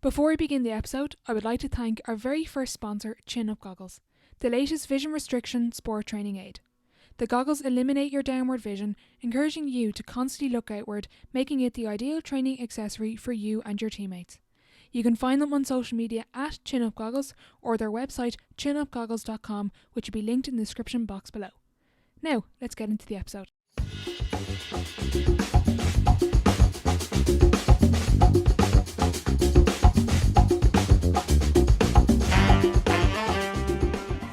Before we begin the episode, I would like to thank our very first sponsor, Chin Up Goggles, the latest vision restriction sport training aid. The goggles eliminate your downward vision, encouraging you to constantly look outward, making it the ideal training accessory for you and your teammates. You can find them on social media at Chin Up Goggles or their website chinupgoggles.com, which will be linked in the description box below. Now, let's get into the episode.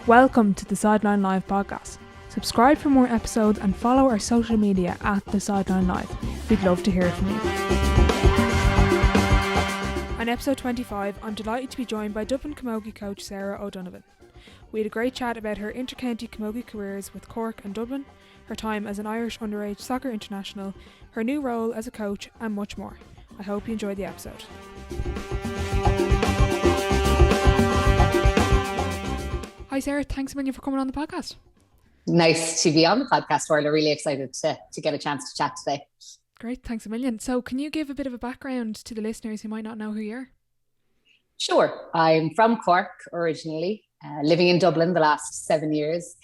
Welcome to the Sideline Live podcast. Subscribe for more episodes and follow our social media at the Sideline Live. We'd love to hear from you. On episode 25, I'm delighted to be joined by Dublin Camogie coach Sarah O'Donovan. We had a great chat about her Intercounty Camogie careers with Cork and Dublin, her time as an Irish Underage soccer international, her new role as a coach, and much more. I hope you enjoyed the episode. Hi Sarah, thanks a million for coming on the podcast. Nice to be on the podcast, world. I'm really excited to get a chance to chat today. Great, thanks a million. So can you give a bit of a background to the listeners who might not know who you are? Sure. I'm from Cork originally, living in Dublin the last 7 years.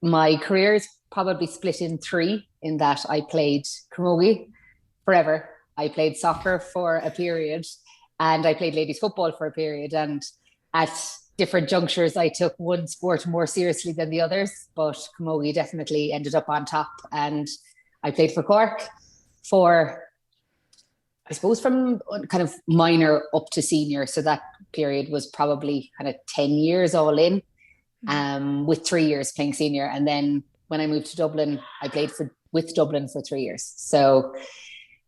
My career is probably split in three, in that I played Camogie forever. I played soccer for a period, and I played ladies football for a period. And at different junctures, I took one sport more seriously than the others, but Komogi definitely ended up on top. And I played for Cork for, I suppose, from kind of minor up to senior. So that period was probably kind of 10 years all in, with 3 years playing senior. And then when I moved to Dublin, I played with Dublin for 3 years. So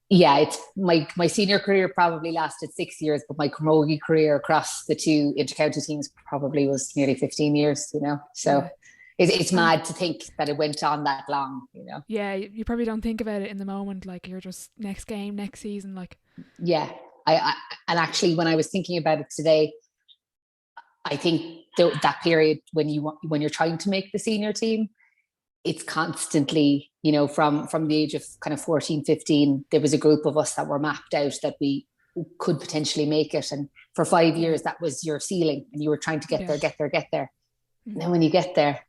yeah, it's my senior career probably lasted 6 years, but my Komogi career across the two intercounty teams probably was nearly 15 years, you know. So yeah. It's mad to think that it went on that long, you know. Yeah, you probably don't think about it in the moment, like you're just next game, next season, like. Yeah, I and actually when I was thinking about it today, I think that period when you're trying to make the senior team, it's constantly, you know, from the age of kind of 14, 15, there was a group of us that were mapped out that we could potentially make it. And for 5 years, that was your ceiling and you were trying to get there. Mm-hmm. And then when you get there,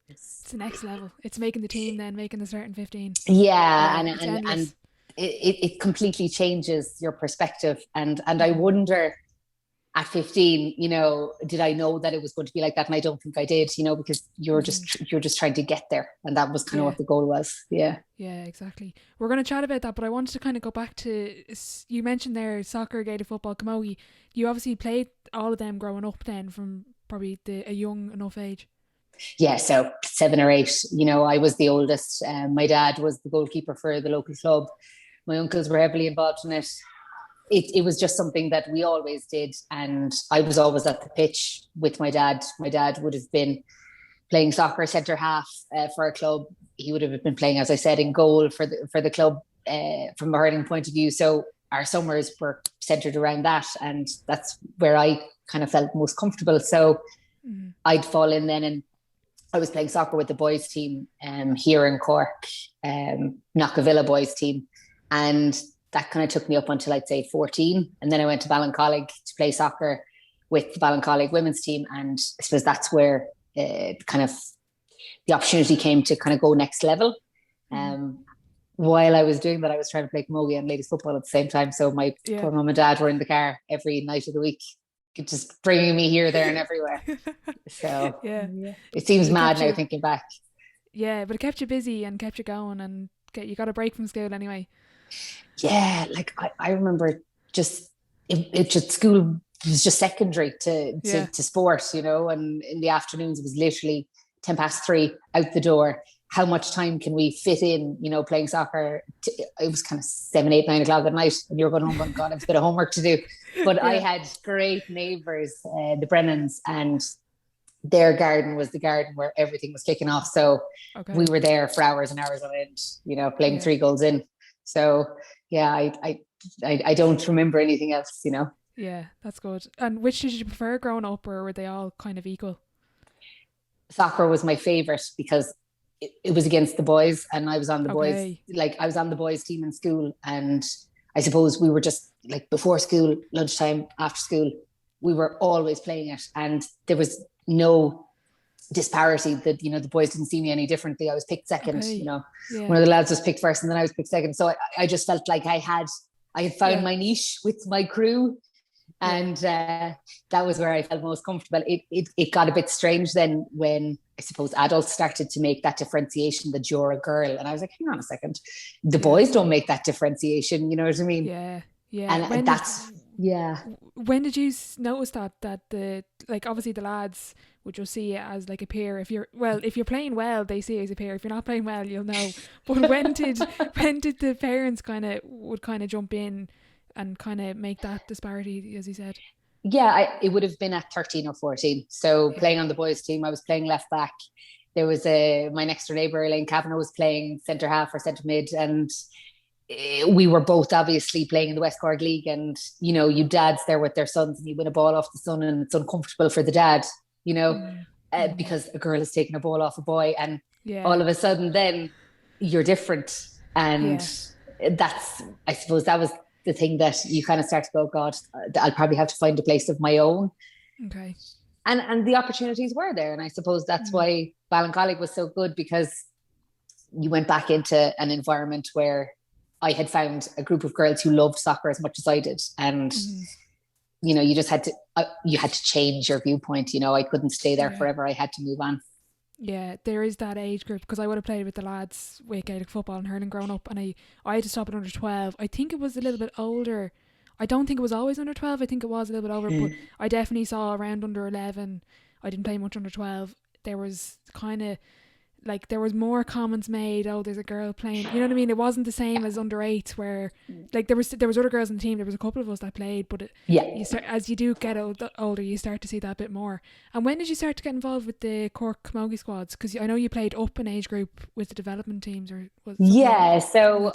it's the next level. It's making the team, then making the starting 15. Yeah. And it completely changes your perspective. And I wonder, at 15, you know, did I know that it was going to be like that? And I don't think I did, you know, because you're just trying to get there. And that was kind of what the goal was. Yeah. Yeah, exactly. We're going to chat about that, but I wanted to kind of go back to, you mentioned there, soccer, Gaelic football, Camogie. You obviously played all of them growing up then from probably a young enough age. Yeah, so 7 or 8, you know, I was the oldest. My dad was the goalkeeper for the local club. My uncles were heavily involved in it. It was just something that we always did, and I was always at the pitch with my dad. My dad would have been playing soccer centre half for a club. He would have been playing, as I said, in goal for the club from a hurling point of view. So our summers were centred around that, and that's where I kind of felt most comfortable. So I'd fall in then, and I was playing soccer with the boys team here in Cork, Knockavilla boys team, and that kind of took me up until I'd say 14. And then I went to Ballincollig to play soccer with the Ballincollig women's team. And I suppose that's where kind of the opportunity came to kind of go next level. While I was doing that, I was trying to play Komogi and ladies football at the same time. So my poor mum and dad were in the car every night of the week, just bringing me here, there and everywhere. So it seems mad now thinking back. Yeah, but it kept you busy and kept you going, and you got a break from school anyway. Yeah, like I remember just school was just secondary to sport, you know, and in the afternoons it was literally 3:10 out the door. How much time can we fit in, you know, playing soccer? It was kind of 7, 8, 9 o'clock at night and you're going home and God, I have a bit of homework to do. But I had great neighbours, the Brennans, and their garden was the garden where everything was kicking off. So we were there for hours and hours on end, you know, playing 3 goals in. So yeah, I don't remember anything else, you know. Yeah, that's good. And which did you prefer growing up, or were they all kind of equal? Soccer was my favourite because it was against the boys, and I was on the boys, like I was on the boys team in school, and I suppose we were just like before school, lunchtime, after school, we were always playing it. And there was no disparity that, the boys didn't see me any differently. I was picked second, one of the lads was picked first and then I was picked second. So I just felt like I had found my niche with my crew. And that was where I felt most comfortable. It got a bit strange then when I suppose adults started to make that differentiation that you're a girl. And I was like, hang on a second. The boys don't make that differentiation. You know what I mean? Yeah. And When did you notice that obviously the lads would just see it as like a peer? If you're playing well, they see it as a peer. If you're not playing well, you'll know. But when did the parents would jump in and kind of make that disparity, as you said? Yeah, it would have been at 13 or 14. So playing on the boys' team, I was playing left back. There was my next door neighbour, Elaine Kavanagh, was playing centre half or centre mid, and we were both obviously playing in the West Cork League. And you dads there with their sons, and you win a ball off the son, and it's uncomfortable for the dad, because a girl is taking a ball off a boy, and all of a sudden then you're different. And I suppose that was the thing that you kind of start to go, God, I'll probably have to find a place of my own. Okay. And the opportunities were there. And I suppose that's why Ballincollig was so good, because you went back into an environment where I had found a group of girls who loved soccer as much as I did. And, you just had to change your viewpoint. I couldn't stay there forever. I had to move on. Yeah, there is that age group, because I would have played with the lads with Gaelic football and hurling growing up, and I had to stop at under 12. I think it was a little bit older. I don't think it was always under 12. I think it was a little bit over, but I definitely saw around under 11. I didn't play much under 12. There was kind of like, there was more comments made, oh, there's a girl playing, you know what I mean? It wasn't the same as under 8, where like there was other girls in the team. There was a couple of us that played, but as you do get older, you start to see that a bit more. And when did you start to get involved with the Cork Camogie squads? Because I know you played up an age group with the development teams, or was so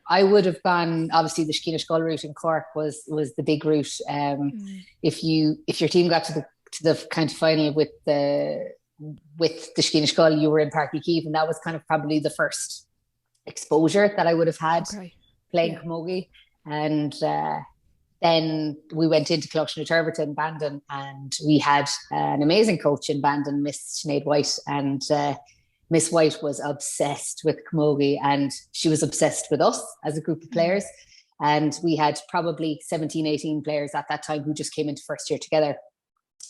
I would have gone, obviously the Skeena Skull route in Cork was the big route. If your team got to the county final with the Skeena Skull, you were in Páirc Uí Chaoimh, and that was kind of probably the first exposure that I would have had playing Komogi. And then we went into Clough Turberton in Bandon, and we had an amazing coach in Bandon, Miss Sinead White, and Miss White was obsessed with Komogi, and she was obsessed with us as a group of players. And we had probably 17, 18 players at that time who just came into first year together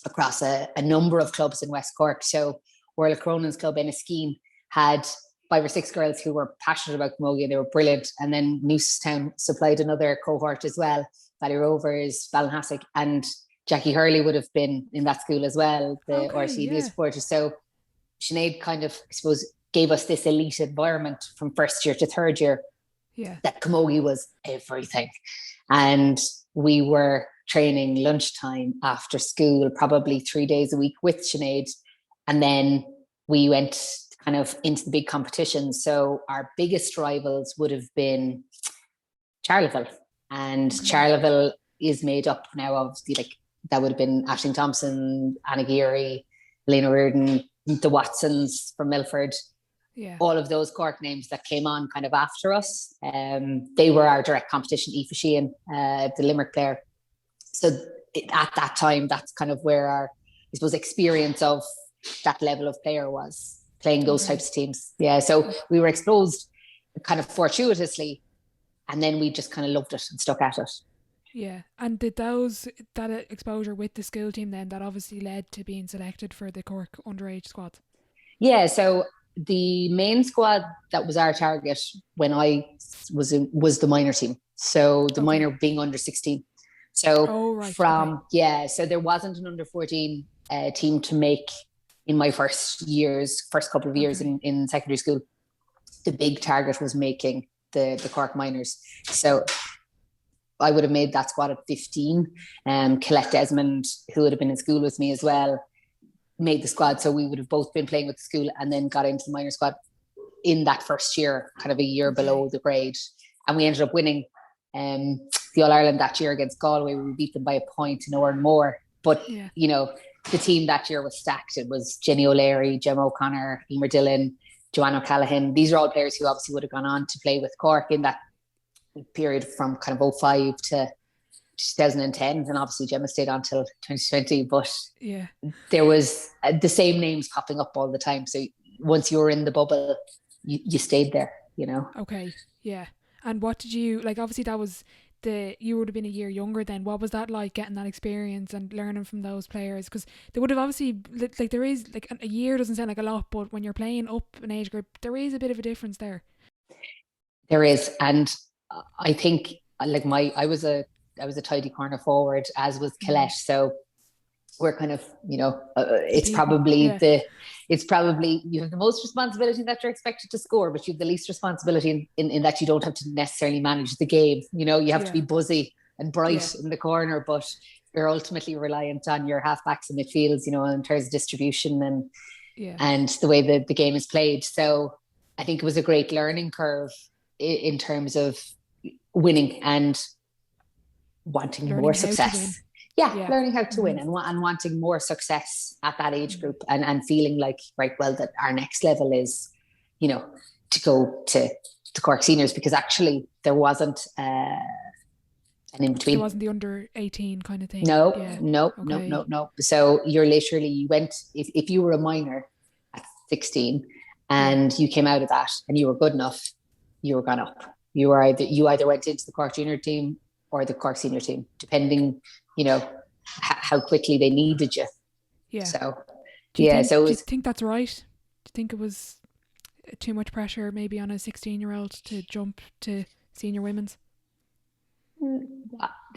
across a number of clubs in West Cork. So World Cronin's club Enniskeane had 5 or 6 girls who were passionate about Komogi, and they were brilliant. And then Newcestown supplied another cohort as well, Valley Rovers, Ballinhassig, and Jackie Hurley would have been in that school as well, the RCD supporters. So Sinead kind of, I suppose, gave us this elite environment from first year to third year, that Komogi was everything. And we were training lunchtime after school, probably 3 days a week with Sinead. And then we went kind of into the big competitions. So our biggest rivals would have been Charleville. And Charleville is made up now, obviously, like that would have been Aisling Thompson, Anna Geary, Lena Reardon, the Watsons from Milford. All of those Cork names that came on kind of after us. They were our direct competition. Aoife Sheehan, the Limerick player. So at that time, that's kind of where our, I suppose, experience of that level of player was, playing those types of teams. Yeah, so we were exposed kind of fortuitously, and then we just kind of loved it and stuck at it. Yeah, and did that exposure with the school team then, that obviously led to being selected for the Cork underage squad? Yeah, so the main squad that was our target when I was the minor team. So the minor being under 16. So so there wasn't an under 14 team to make in my first couple of years in secondary school. The big target was making the Cork minors. So I would have made that squad at 15. Colette Desmond, who would have been in school with me as well, made the squad. So we would have both been playing with the school and then got into the minor squad in that first year, kind of a year below the grade. And we ended up winning the All-Ireland that year against Galway. We beat them by a point, or more. But, the team that year was stacked. It was Jenny O'Leary, Gemma O'Connor, Emer Dillon, Joanne O'Callaghan. These are all players who obviously would have gone on to play with Cork in that period from kind of '05 to 2010, and obviously Gemma stayed on till 2020. But there was the same names popping up all the time. So once you were in the bubble, you stayed there, you know. Okay, yeah. And what did you like? Obviously, that was you would have been a year younger then. What was that like, getting that experience and learning from those players? Because they would have obviously, like, there is, like, a year doesn't sound like a lot, but when you're playing up an age group, there is a bit of a difference there. There is, and I think, like, I was a tidy corner forward, as was Colette. So we're kind of, you know, it's probably you have the most responsibility that you're expected to score, but you have the least responsibility in that you don't have to necessarily manage the game. You know, you have to be buzzy and bright in the corner, but you're ultimately reliant on your halfbacks and midfields, you know, in terms of distribution and the way the game is played. So I think it was a great learning curve in terms of winning and wanting more success. Learning how to win and wanting more success at that age group, and feeling like, right, well, that our next level is, you know, to go to Cork seniors, because actually there wasn't an in between. There wasn't the under 18 kind of thing. No. So you went, if you were a minor at 16 and you came out of that and you were good enough, you were gone up. You either went into the Cork junior team or the Cork senior team, depending, you know, how quickly they needed you. Yeah. So, do you think that's right? Do you think it was too much pressure maybe on a 16-year-old to jump to senior women's?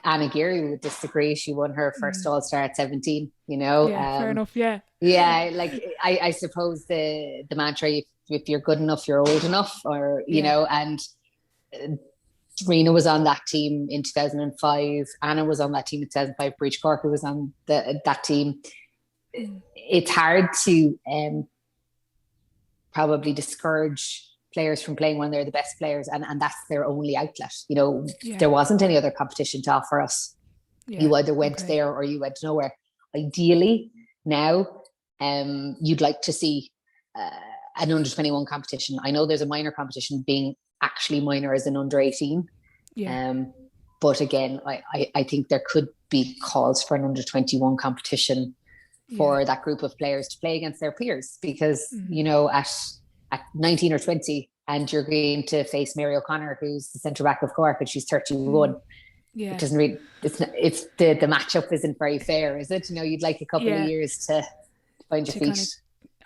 Anna Geary would disagree. She won her first All-Star at 17, you know. Yeah, fair enough, yeah. Yeah, like, I suppose the mantra, if you're good enough, you're old enough, or, you know, and Rena was on that team in 2005. Anna was on that team in 2005. Breach Corker was on that team. It's hard to probably discourage players from playing when they're the best players, and that's their only outlet. You know, there wasn't any other competition to offer us. You either went there or you went nowhere. Ideally, now, you'd like to see an under 21 competition. I know there's a minor competition being actually minor as an under 18. But again, I think there could be calls for an under 21 competition for that group of players to play against their peers, because, you know, at 19 or 20 and you're going to face Mary O'Connor, who's the centre back of Cork, and she's 31. It doesn't really, it's the matchup isn't very fair, is it? You know, you'd like a couple of years to find your feet.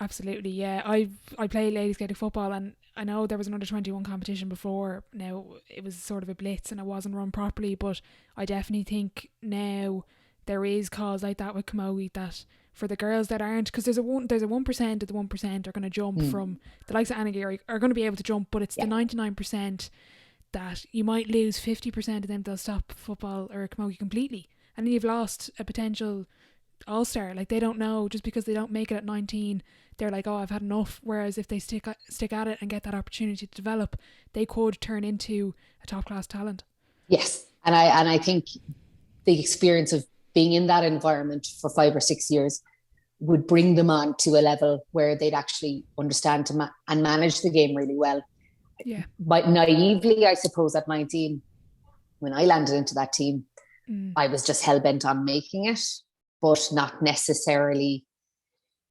Absolutely, yeah. I play ladies Gaelic football, and I know there was an under 21 competition before. Now, it was sort of a blitz and it wasn't run properly, but I definitely think now there is calls like that with Komogi, that for the girls that aren't, because there's a 1% of the 1% are going to jump from the likes of Anna Geary are going to be able to jump, but it's the 99% that you might lose 50% of them. They'll stop football or Camogie completely, and then you've lost a potential all-star. Like, they don't know, just because they don't make it at 19, they're like, oh, I've had enough. Whereas if they stick at it and get that opportunity to develop, they could turn into a top-class talent. Yes, and I think the experience of being in that environment for 5 or 6 years would bring them on to a level where they'd actually understand and manage the game really well. Yeah. But naively, I suppose at 19, when I landed into that team, I was just hell-bent on making it, but not necessarily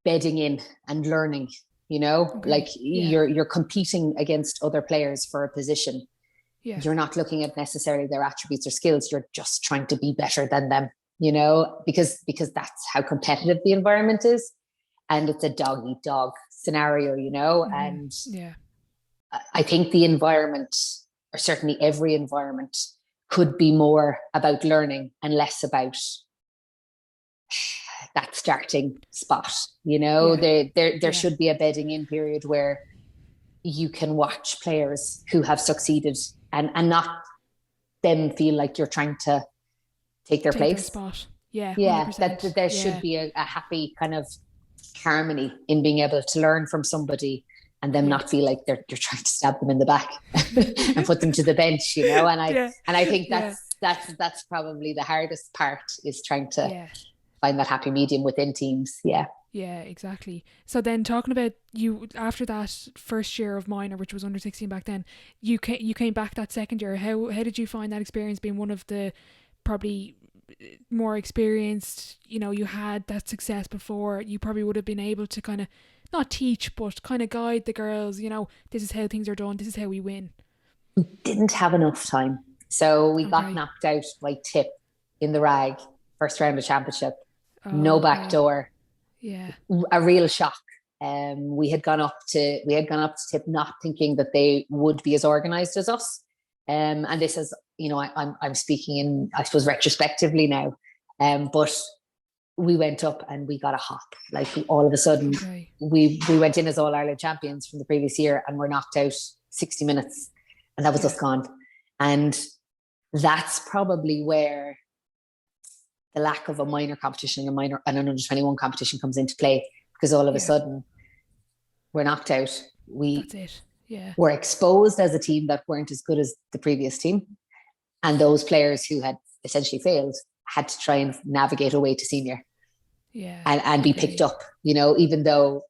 bedding in and learning, you know. Okay. Like, you're competing against other players for a position. Yeah. You're not looking at necessarily their attributes or skills. You're just trying to be better than them, you know, because that's how competitive the environment is. And it's a dog-eat-dog scenario, you know. And I think the environment, or certainly every environment, could be more about learning and less about that starting spot, you know. There should be a bedding in period where you can watch players who have succeeded and not them feel like you're trying to take their place. Their spot. Yeah, 100%. That there should be a happy kind of harmony in being able to learn from somebody and them not feel like you're trying to stab them in the back and put them to the bench, you know. And I think that's probably the hardest part, is trying to find that happy medium within teams. Yeah. Yeah, exactly. So then, talking about you after that first year of minor, which was under 16 back then, you came back that second year. How did you find that experience, being one of the probably more experienced? You know, you had that success before. You probably would have been able to kind of not teach, but kind of guide the girls. You know, this is how things are done. This is how we win. Didn't have enough time. So we got Okay. knocked out by Tip in the rag, first round of championship. No Oh, back okay. door. Yeah. A real shock. We had gone up to Tip, not thinking that they would be as organised as us. And this is, I'm speaking in, I suppose, retrospectively now. But we went up and we got a hop. Like, all of a sudden, Okay. we went in as All Ireland champions from the previous year, and were knocked out 60 minutes, and that was Yeah. us gone. And that's probably where the lack of a minor competition, and an under 21 competition comes into play, because all of a Yeah. sudden we're knocked out. We That's it. Yeah. were exposed as a team that weren't as good as the previous team. And those players who had essentially failed had to try and navigate a way to senior, Yeah. and be picked up, even though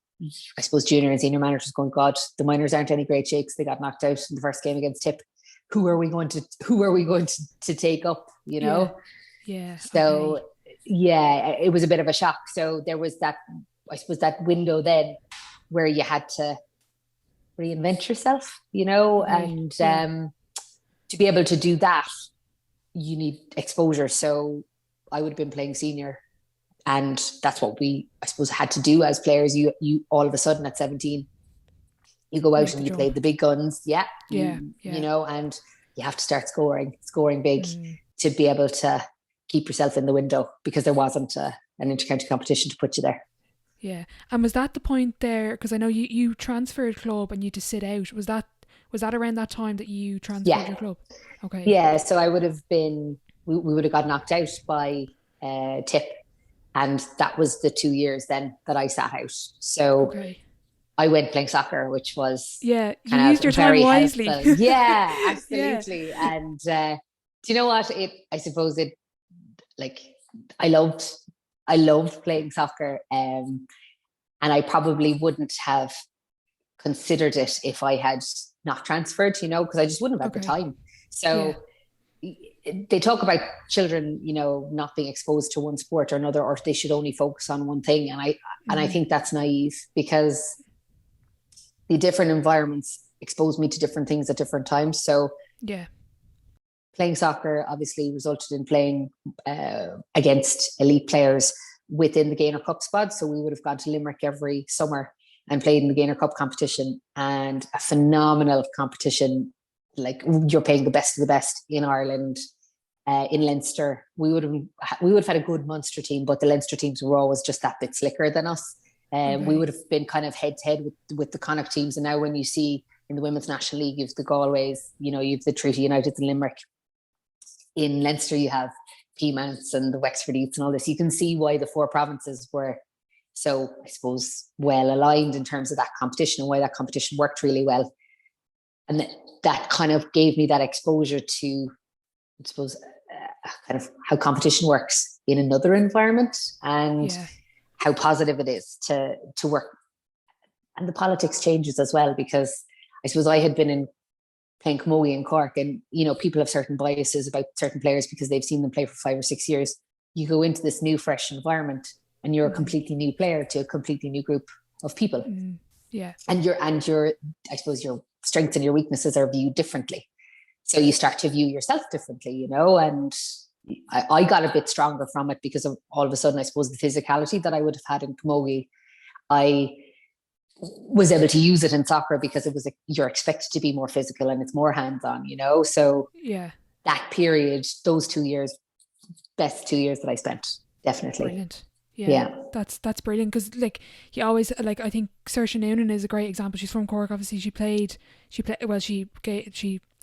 I suppose junior and senior managers going, God, the minors aren't any great shakes. They got knocked out in the first game against Tip. Who are we going to take up, Yeah. Yeah. So Okay. yeah, it was a bit of a shock. So there was that, I suppose, that window then where you had to reinvent yourself, Okay. and Yeah. to be able to do that, you need exposure. So I would have been playing senior, and that's what we, I suppose, had to do as players. You all of a sudden at 17, you go out Make the and you jump. play the big guns. Yeah. Yeah. Yeah. And you have to start scoring big Mm. to be able to keep yourself in the window, because there wasn't an intercounty competition to put you there. Yeah. And was that the point there? Because I know you transferred club and you had to sit out. Was that around that time that you transferred your Yeah. club? Okay. Yeah. So I would have been, we would have got knocked out by Tip. And that was the 2 years then that I sat out. So Okay. I went playing soccer, which was Yeah. You kind used your of time very wisely. helpful. Yeah, Yeah. absolutely. And do you know what? I suppose like, I loved playing soccer. And I probably wouldn't have considered it if I had not transferred, because I just wouldn't have had the Okay. time. So Yeah. they talk about children, not being exposed to one sport or another, or they should only focus on one thing. And I think that's naive, because the different environments expose me to different things at different times. So Yeah. playing soccer obviously resulted in playing against elite players within the Gaynor Cup squad. So we would have gone to Limerick every summer and played in the Gaynor Cup competition, and a phenomenal competition. Like, you're playing the best of the best in Ireland. In Leinster, we would have had a good Munster team, but the Leinster teams were always just that bit slicker than us. We would Okay. have been kind of head to head with the Connacht teams. And now when you see in the Women's National League, you've the Galways, you've the Treaty United and Limerick. In Leinster, you have Peamounts and the Wexford Eats and all this. You can see why the four provinces were so, I suppose, well aligned in terms of that competition, and why that competition worked really well. And that kind of gave me that exposure to, I suppose, kind of how competition works in another environment, and Yeah. how positive it is to work. And the politics changes as well, because I suppose I had been in playing Camogie in Cork, and people have certain biases about certain players because they've seen them play for 5 or 6 years. You go into this new, fresh environment, and you're a completely new player to a completely new group of people, Yeah. and your I suppose your strengths and your weaknesses are viewed differently. So you start to view yourself differently, and I got a bit stronger from it, because of all of a sudden, I suppose, the physicality that I would have had in Camogie, I was able to use it in soccer, because it was you're expected to be more physical and it's more hands-on, So Yeah. that period, those 2 years, best 2 years that I spent, definitely. Brilliant. Yeah. Yeah. That's brilliant, because you always, I think Saoirse Noonan is a great example. She's from Cork. Obviously, she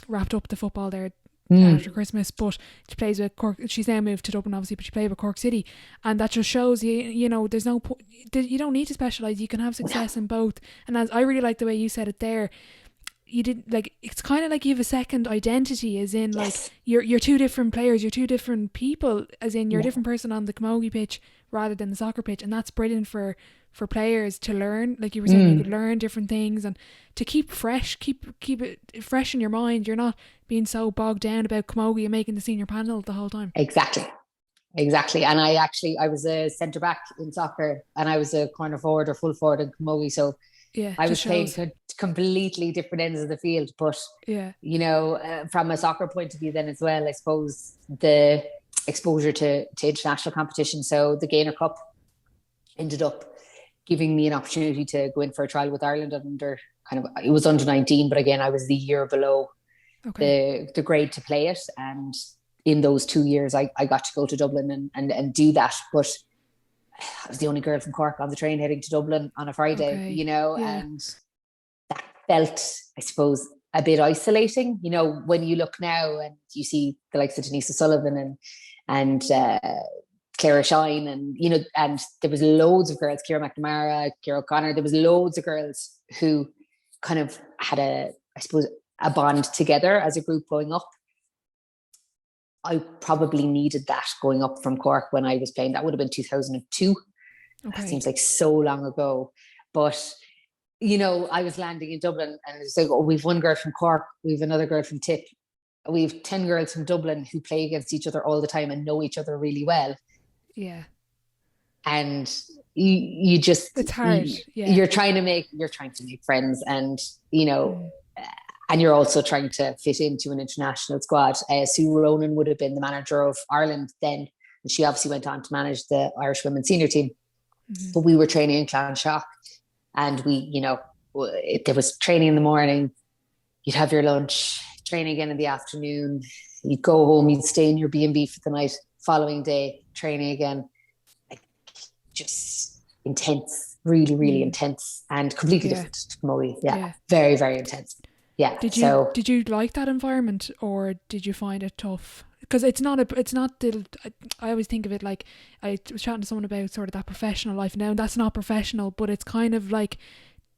wrapped up the football there after Christmas, but she plays with Cork. She's now moved to Dublin, obviously, but she played with Cork City, and that just shows there's no you don't need to specialise. You can have success in both. And as I really like the way you said it there, you didn't like, it's kind of like you have a second identity, as in like Yes. you're two different players, you're two different people, as in you're a Yeah. different person on the camogie pitch rather than the soccer pitch, and that's brilliant for players to learn. Like you were saying, you could learn different things and to keep fresh, keep it fresh in your mind. You're not being so bogged down about camogie and making the senior panel the whole time. Exactly. Exactly. And I was a centre back in soccer, and I was a corner forward or full forward in camogie. So Yeah, I was just playing shows. completely different ends of the field. But, Yeah, from a soccer point of view, then as well, I suppose the exposure to international competition. So the Gainer Cup ended up giving me an opportunity to go in for a trial with Ireland under it was under 19, but again, I was the year below okay, the grade to play it. And in those 2 years, I got to go to Dublin and do that. But I was the only girl from Cork on the train heading to Dublin on a Friday, okay, yeah, and that felt, I suppose, a bit isolating. When you look now and you see the likes of Denise O'Sullivan and Clara Shine, and there was loads of girls, Ciara McNamara, Ciara O'Connor, there was loads of girls who kind of had I suppose, a bond together as a group going up. I probably needed that going up from Cork when I was playing. That would have been 2002. That okay, seems like so long ago. But, I was landing in Dublin, and it's like, oh, we've one girl from Cork, we've another girl from Tip, we've 10 girls from Dublin who play against each other all the time and know each other really well. yeah. And you just, It's hard, yeah. you're trying to make friends, and, and you're also trying to fit into an international squad. Sue Ronan would have been the manager of Ireland then, and she obviously went on to manage the Irish women's senior team. But we were training in Clonshaugh, and there was training in the morning, you'd have your lunch, training again in the afternoon, you'd go home, you'd stay in your B&B for the night, following day, training again. Like, just intense, really, really intense, and completely different to Komogi. Yeah. Very, very intense. Yeah. Did you like that environment, or did you find it tough? Because it's not I always think of it like, I was chatting to someone about sort of that professional life now, and that's not professional, but it's kind of like,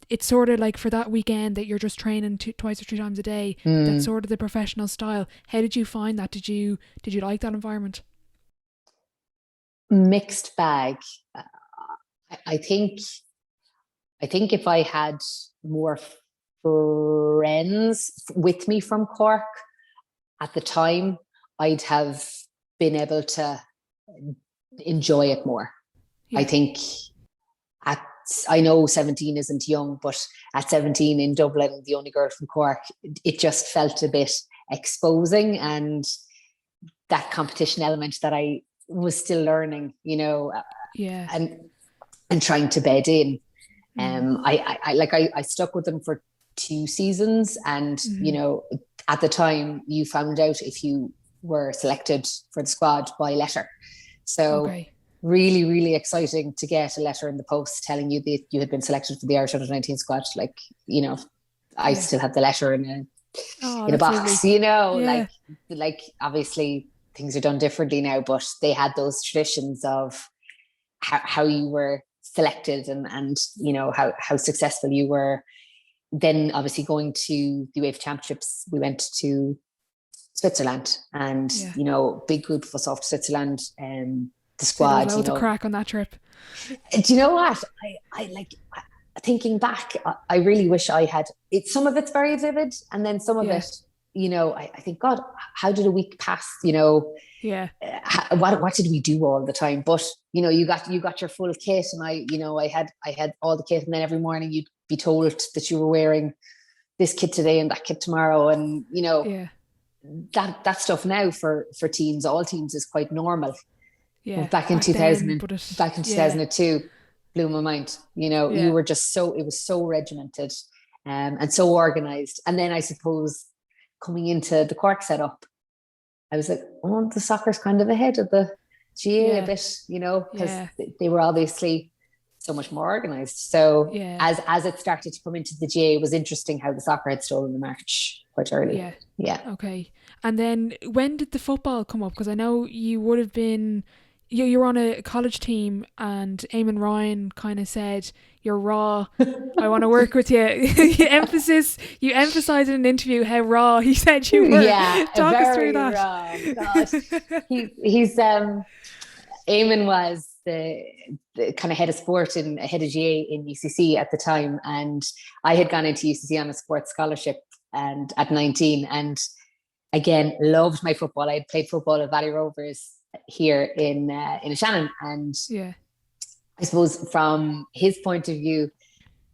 it's sort of like for that weekend that you're just training twice or three times a day. That's sort of the professional style. How did you find that? Did you like that environment? Mixed bag. I think if I had more friends with me from Cork at the time, I'd have been able to enjoy it more. Yeah. I think I know 17 isn't young, but at 17 in Dublin, the only girl from Cork, it just felt a bit exposing, and that competition element that I was still learning, yeah, and trying to bed in. I stuck with them for 2 seasons, and at the time you found out if you were selected for the squad by letter. So really, really exciting to get a letter in the post telling you that you had been selected for the Irish Under-19 squad. Like, I still have the letter in a box, lovely. like obviously things are done differently now, but they had those traditions of how you were selected and how successful you were. Then obviously going to the UEFA Championships, we went to Switzerland, and big group of us off to Switzerland, and the squad. So there was loads of crack on that trip. Do you know what? I like thinking back. I really wish I had it. Some of it's very vivid, and then some of it, I think, God, how did a week pass? What did we do all the time? But you got your full kit, and I had all the kit, and then every morning you'd be told that you were wearing this kit today and that kit tomorrow, and that stuff now for teams, all teams, is quite normal. Yeah, well, back in 2002 blew my mind. You were just it was so regimented and so organized. And then I suppose coming into the Cork setup, I was like, oh, the soccer's kind of ahead of the GA a bit, because they were obviously so much more organized. So as it started to come into the GA, it was interesting how the soccer had stolen the march quite early. Yeah. Okay. And then when did the football come up? Because I know you would have been you were on a college team and Eamon Ryan kind of said, "You're raw. I want to work with you." You emphasised in an interview how raw he said you were. Yeah, Talk us through very that. raw. God. He's Eamon was the kind of head of sport and head of GA in UCC at the time, and I had gone into UCC on a sports scholarship and at 19, and again loved my football. I had played football at Valley Rovers here in Shannon, and I suppose from his point of view,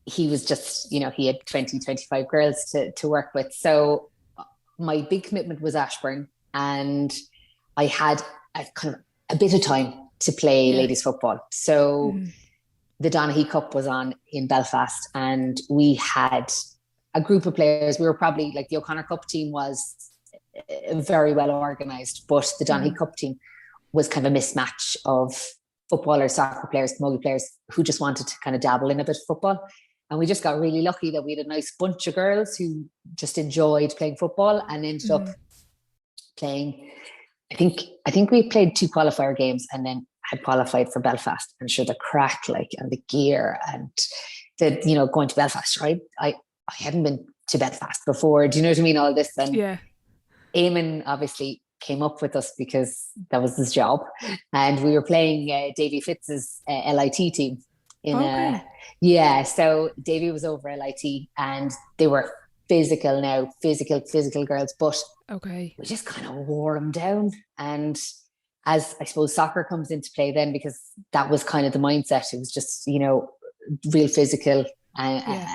he was just, he had 20-25 girls to work with. So my big commitment was Ashburn, and I had a bit of time to play ladies football. So the Donaghy Cup was on in Belfast, and we had a group of players. We were probably like, the O'Connor Cup team was very well organised, but the Donaghy Cup team was kind of a mismatch of footballers, soccer players, camogie players who just wanted to kind of dabble in a bit of football. And we just got really lucky that we had a nice bunch of girls who just enjoyed playing football and ended up playing. I think we played 2 qualifier games and then had qualified for Belfast. And sure, the crack, and the gear and going to Belfast, right? I hadn't been to Belfast before. Do you know what I mean? All this. And Eamon obviously came up with us because that was his job. And we were playing Davy Fitz's LIT team. So Davy was over LIT, and they were physical girls, but we just kind of wore them down. And as I suppose soccer comes into play then, because that was kind of the mindset, it was just, real physical, and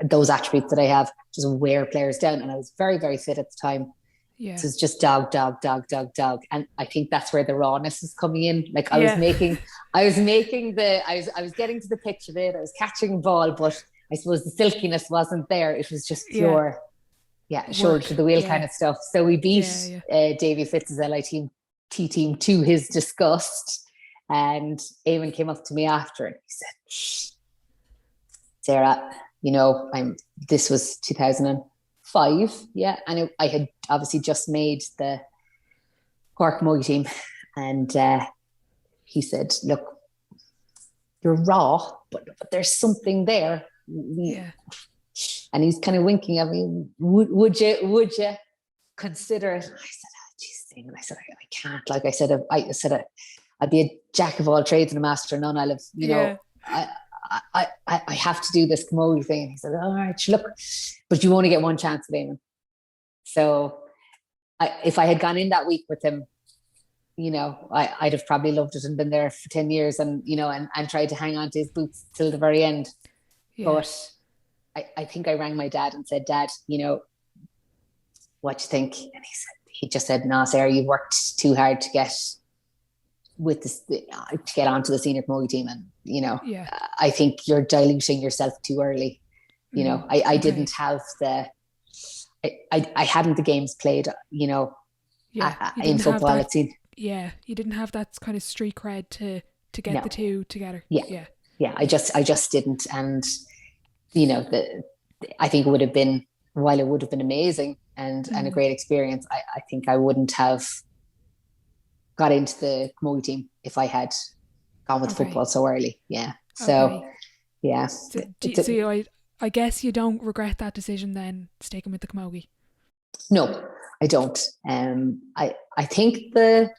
those attributes that I have just wear players down. And I was very, very fit at the time. Yeah. So it's just dog. And I think that's where the rawness is coming in. Like I was getting to the pitch of it. I was catching the ball, but I suppose the silkiness wasn't there. It was just pure, shoulder to the wheel kind of stuff. So we beat Davy Fitz's LIT team to his disgust. And Eamon came up to me after and he said, "Sarah, this was 2005. And I had obviously just made the Cork Camogie team, and he said, "Look, you're raw, but there's something there." And he's kind of winking at me. Would you consider it? And I said, "Oh, geez, thing." And I said, "I can't." Like I said, I'd be a jack of all trades and a master of none. I'll have, I have to do this Komogi thing. And he said, "All right, look, but you only get one chance at Eamon." So if I had gone in that week with him, I'd have probably loved it and been there for 10 years and tried to hang on to his boots till the very end. But I think I rang my dad and said, "Dad, what do you think?" And he just said, "No, Sarah, you've worked too hard to get onto the senior Komogi team, and I think you're diluting yourself too early." I didn't have I hadn't the games played, in football. It seemed. Yeah, you didn't have that kind of street cred to get the two together. Yeah. I just didn't, and I think it would have been, while it would have been amazing and a great experience, I think I wouldn't have got into the Komogi team if I had gone with football so early. Yeah. So, So I guess you don't regret that decision then, sticking with the Komogi? No, I don't. I think the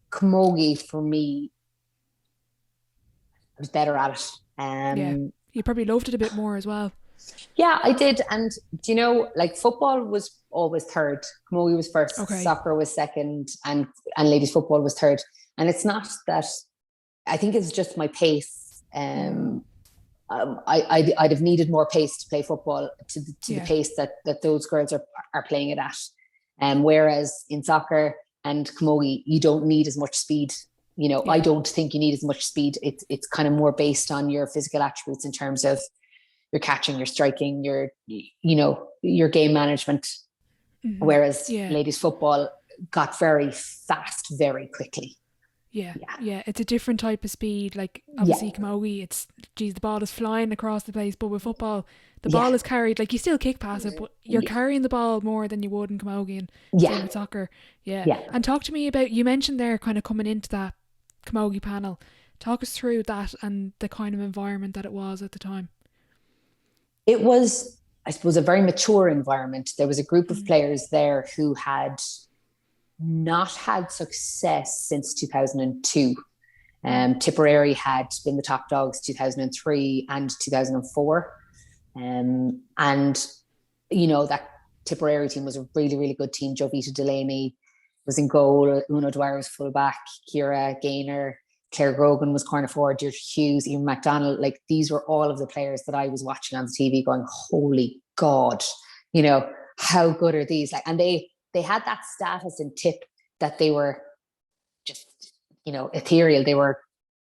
Komogi for me, I was better at it. You probably loved it a bit more as well. Yeah, I did. And football was always third. Komogi was first. Soccer was second, and ladies football was third. And it's not that, I think it's just my pace. I'd have needed more pace to play football to the pace that those girls are playing it at. Whereas in soccer and Camogie, you don't need as much speed. I don't think you need as much speed. It's kind of more based on your physical attributes in terms of your catching, your striking, your game management. Mm-hmm. Whereas ladies football got very fast very quickly. Yeah, it's a different type of speed. Like obviously Camogie, the ball is flying across the place, but with football the ball is carried, like you still kick past it, but you're carrying the ball more than you would in Camogie, and same with soccer. And talk to me about, you mentioned there kind of coming into that Camogie panel. Talk us through that and the kind of environment that it was at the time. It was, I suppose, a very mature environment. There was a group of players there who had not had success since 2002. Tipperary had been the top dogs 2003 and 2004. And, you know, that Tipperary team was a really, really good team. Jovita Delaney was in goal. Una Dwyer was full back. Ciara Gaynor, Claire Grogan was corner forward. Deirdre Hughes, Ian MacDonald. Like, these were all of the players that I was watching on the TV going, holy God, you know, how good are these? Like, and they had that status in Tip that they were just, you know, ethereal.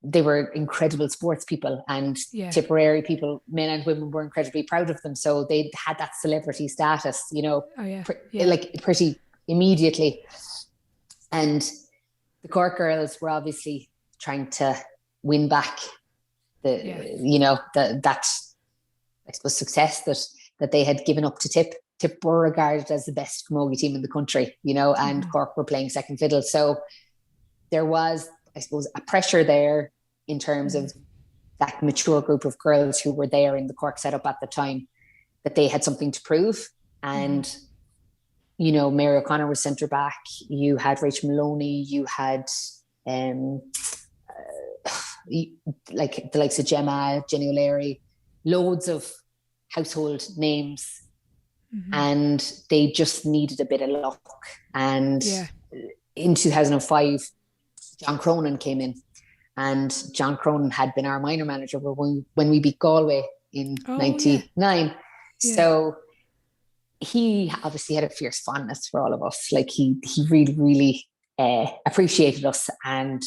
They were incredible sports people, and Tipperary people, men and women, were incredibly proud of them. So they had that celebrity status, you know, like pretty immediately. And the Cork girls were obviously trying to win back you know, that I suppose success that they had given up to Tip. Tip were regarded as the best camogie team in the country, you know, and Cork were playing second fiddle. So there was, I suppose, a pressure there in terms of that mature group of girls who were there in the Cork setup at the time, that they had something to prove. And, you know, Mary O'Connor was centre back. You had Rachel Maloney. You had like the likes of Gemma, Jenny O'Leary, loads of household names. And they just needed a bit of luck. And in 2005, John Cronin came in, and John Cronin had been our minor manager when we beat Galway in 99. So he obviously had a fierce fondness for all of us. Like, he really, really appreciated us. And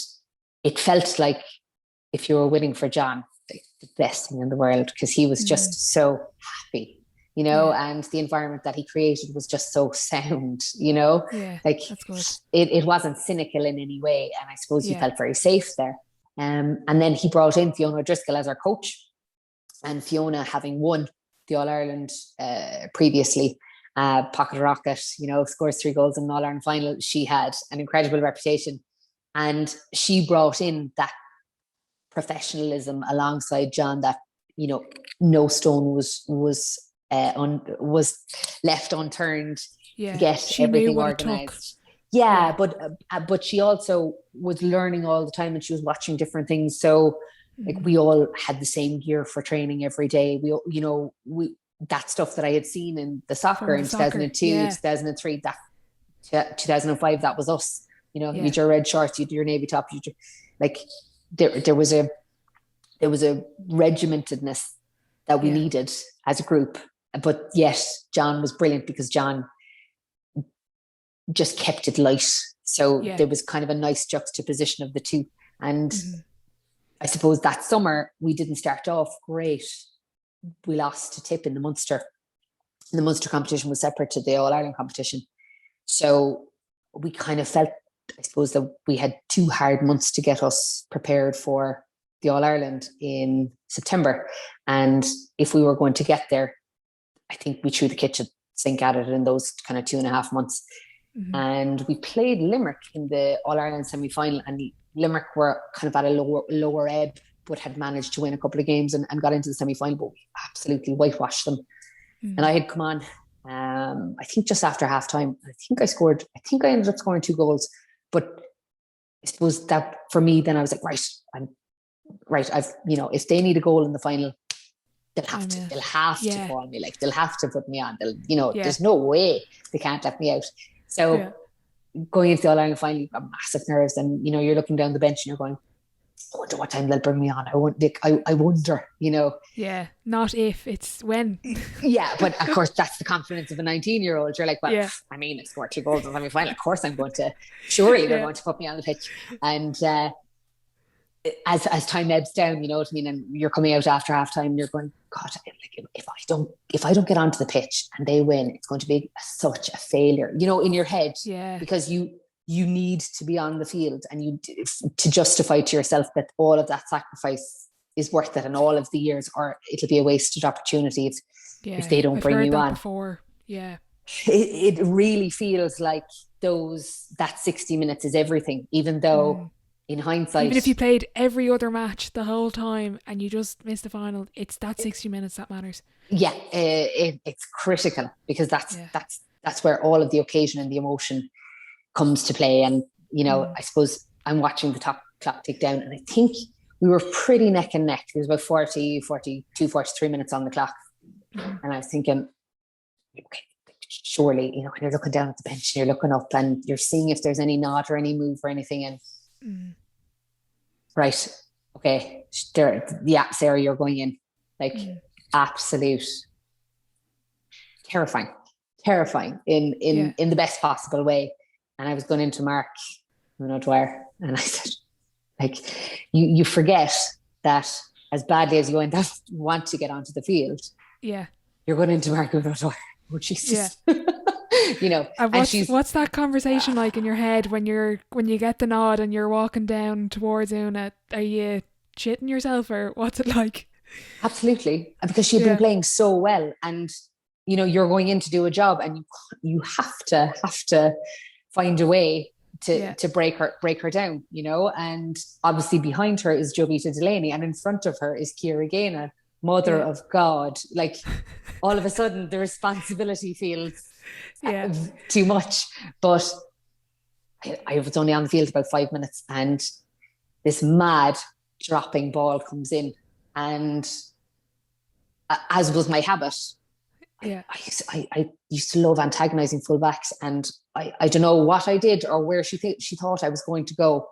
it felt like, if you were winning for John, the best thing in the world, because he was just so happy, you know, and the environment that he created was just so sound, you know, like it wasn't cynical in any way. And I suppose he felt very safe there. And then he brought in Fiona O'Driscoll as our coach, and Fiona, having won the All-Ireland previously, pocket rocket, you know, scores 3 goals in the All-Ireland final. She had an incredible reputation, and she brought in that professionalism alongside John, that, you know, no stone was left unturned to get everything organized. But she also was learning all the time, and she was watching different things. So like, we all had the same gear for training every day. That stuff that I had seen in the soccer in 2002, 2003, that 2005, that was us. You know, you'd your red shorts, you'd your navy top, like there was a regimentedness that we needed as a group. But yes, John was brilliant, because John just kept it light. So there was kind of a nice juxtaposition of the two. And I suppose that summer we didn't start off great. We lost to Tip in the Munster. The Munster competition was separate to the All-Ireland competition. So we kind of felt, I suppose, that we had 2 hard months to get us prepared for the All-Ireland in September. And if we were going to get there, I think we threw the kitchen sink at it in those kind of 2.5 months. And we played Limerick in the All-Ireland semi-final, and Limerick were kind of at a lower ebb, but had managed to win a couple of games and got into the semi-final, but we absolutely whitewashed them. And I had come on, I think just after half-time. I think I ended up scoring 2 goals. But I suppose that for me, then I was like, I've, you know, if they need a goal in the final, they'll have to call me. Like, they'll have to put me on. They'll, you know, there's no way they can't let me out. So going into the All-Ireland final, you've got massive nerves, and, you know, you're looking down the bench and you're going, I wonder what time they'll bring me on. I wonder, you know. Yeah, not if, it's when. But of course, that's the confidence of a 19-year-old. You're like, well, I mean, I scored 2 goals in the semi-final. Of course I'm going to, surely they're going to put me on the pitch. And as time ebbs down, you know what I mean, and you're coming out after half-time and you're going, God, like, if I don't get onto the pitch and they win, it's going to be such a failure, you know, in your head. Because you need to be on the field, and you to justify to yourself that all of that sacrifice is worth it, and all of the years, or it'll be a wasted opportunity if they don't bring you on. Before. It really feels like that 60 minutes is everything, even though in hindsight, even if you played every other match the whole time and you just missed the final, it's that 60 minutes that matters. Yeah, it's critical, because that's where all of the occasion and the emotion comes to play. And I suppose I'm watching the top clock tick down, and I think we were pretty neck and neck. There was about 40, 42, 43 minutes on the clock. And I was thinking, okay, surely, when you're looking down at the bench and you're looking up and you're seeing if there's any nod or any move or anything, and right, okay, Sarah, you're going in. Like, absolute terrifying in the best possible way. And I was going into Mark Dwyer, and I said, like, you forget that as badly as you want to get onto the field, you're going into Mark Dwyer. Oh, Jesus. And what's that conversation like in your head when you get the nod and you're walking down towards Una? Are you shitting yourself, or what's it like? Absolutely, because she'd been playing so well, and you're going in to do a job, and you have to find a way to break her down, and obviously behind her is Jovita Delaney, and in front of her is Ciara Gaynor, mother of God. Like, all of a sudden the responsibility feels too much. But I was only on the field about 5 minutes, and this mad dropping ball comes in, and as was my habit, I used to love antagonizing fullbacks, and I don't know what I did or where she thought I was going to go,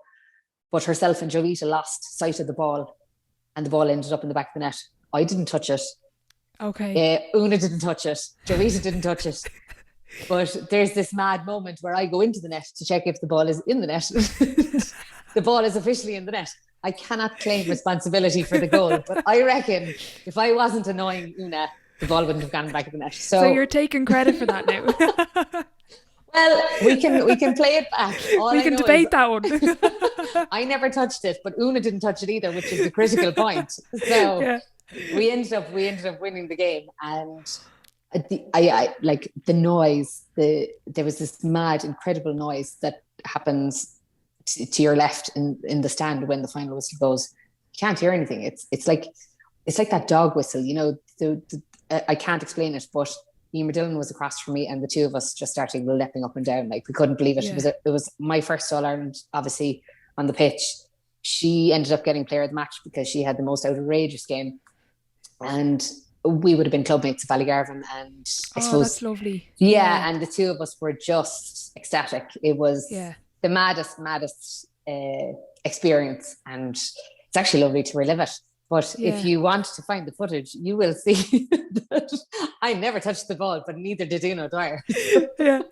but herself and Jovita lost sight of the ball, and the ball ended up in the back of the net. I didn't touch it. Okay. Una didn't touch it. Jovita didn't touch it. But there's this mad moment where I go into the net to check if the ball is in the net. The ball is officially in the net. I cannot claim responsibility for the goal, but I reckon if I wasn't annoying Una, the ball wouldn't have gone back in the net. So you're taking credit for that now. Well, we can play it back. We can debate that one. I never touched it, but Una didn't touch it either, which is the critical point. So we ended up winning the game, and I like the noise. There was this mad, incredible noise that happens to your left in the stand when the final whistle goes. You can't hear anything. It's like that dog whistle. I can't explain it, but Emer Dillon was across from me, and the two of us just started leaping up and down. Like, we couldn't believe it. It was my first All-Ireland, obviously, on the pitch. She ended up getting player of the match because she had the most outrageous game. And we would have been clubmates of Ballygarvan, and I suppose that's lovely. Yeah, and the two of us were just ecstatic. It was the maddest experience, and it's actually lovely to relive it. But if you want to find the footage, you will see that I never touched the ball, but neither did Una Dwyer. And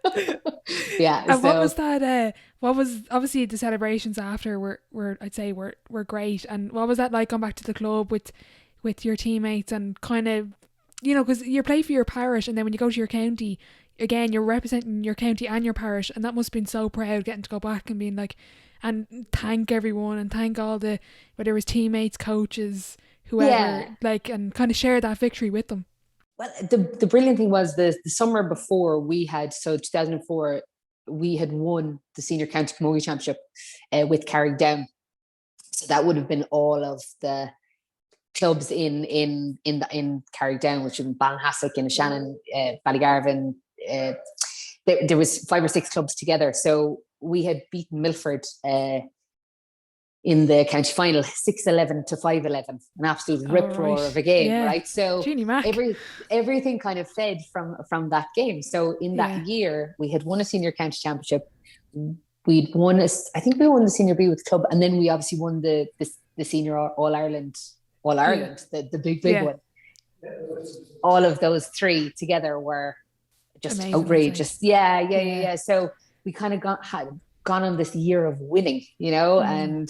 what was that? What was, obviously the celebrations after were I'd say were great. And what was that like going back to the club with your teammates, and kind of, because you play for your parish, and then when you go to your county, again, you're representing your county and your parish, and that must have been so proud getting to go back and being like, and thank everyone, and thank all the, whether it was teammates, coaches, whoever, like, and kind of share that victory with them. Well, the brilliant thing was the summer before, we had, so 2004, we had won the Senior County Camogie Championship with Carrickdown. So that would have been all of the clubs in Carrickdown, which would be Ballinhassig, Shannon, Ballygarvan. There was 5 or 6 clubs together. So we had beaten Milford in the county final 6-11 to 5-11, an absolute rip roar of a game, right? So everything kind of fed from that game. So in that year, we had won a senior county championship. We'd won I think we won the senior B with the club, and then we obviously won the senior All Ireland, the big one. All of those 3 together were just amazing, outrageous. Yeah. So we kind of had gone on this year of winning, and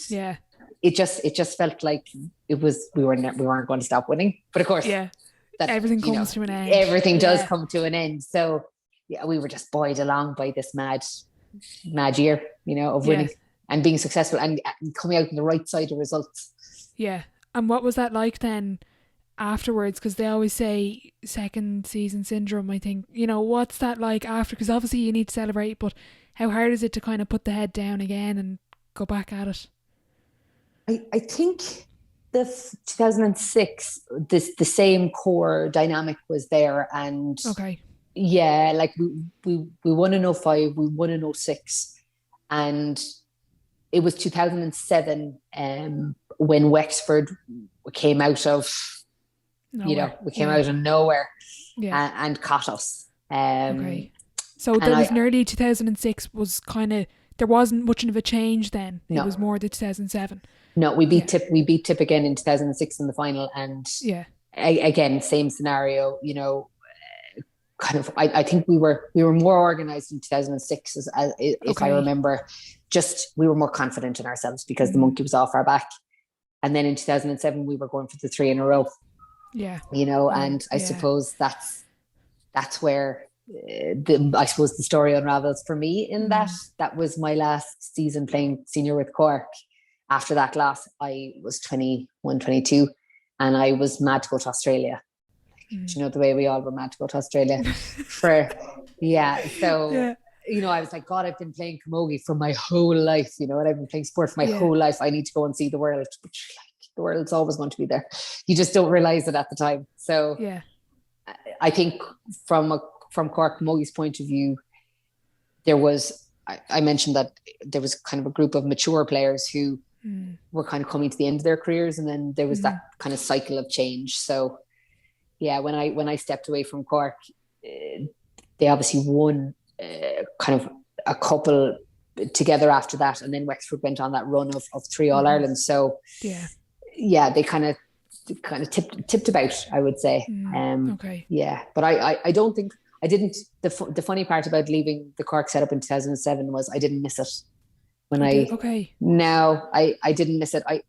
it just felt like we weren't going to stop winning. But of course, that everything comes to an end. Everything does come to an end. So we were just buoyed along by this mad year, of winning and being successful and coming out on the right side of results. Yeah. And what was that like then afterwards? Because they always say second season syndrome, I think. What's that like after? Because obviously you need to celebrate, but how hard is it to kind of put the head down again and go back at it? I think the 2006, the same core dynamic was there, and Okay. yeah, like we won in 05, we won in 06, and it was 2007 when Wexford came out of, Nowhere. we came out of nowhere Yeah. and caught us. Okay. So and there was nearly 2006 was kind of, there wasn't much of a change then. No. It was more the 2007. No, we beat Tip again in 2006 in the final, and again, same scenario, kind of, I think we were more organized in 2006 if I remember. Just we were more confident in ourselves because the monkey was off our back, and then in 2007 we were going for the 3 in a row. And I suppose that's where I suppose the story unravels for me. In that was my last season playing senior with Cork. After that loss, I was 21, 22, and I was mad to go to Australia. The way we all were mad to go to Australia I was like, God, I've been playing camogie for my whole life, and I've been playing sport for my whole life. I need to go and see the world, which the world's always going to be there. You just don't realize it at the time. So I think from Cork Camogie's point of view, there was, I mentioned that there was kind of a group of mature players who were kind of coming to the end of their careers, and then there was that kind of cycle of change. So when I stepped away from Cork, they obviously won kind of a couple together after that, and then Wexford went on that run of 3 All-Ireland. So they kind of tipped about, I would say. But I don't think I didn't. The funny part about leaving the Cork setup in 2007 was I didn't miss it. I didn't miss it. I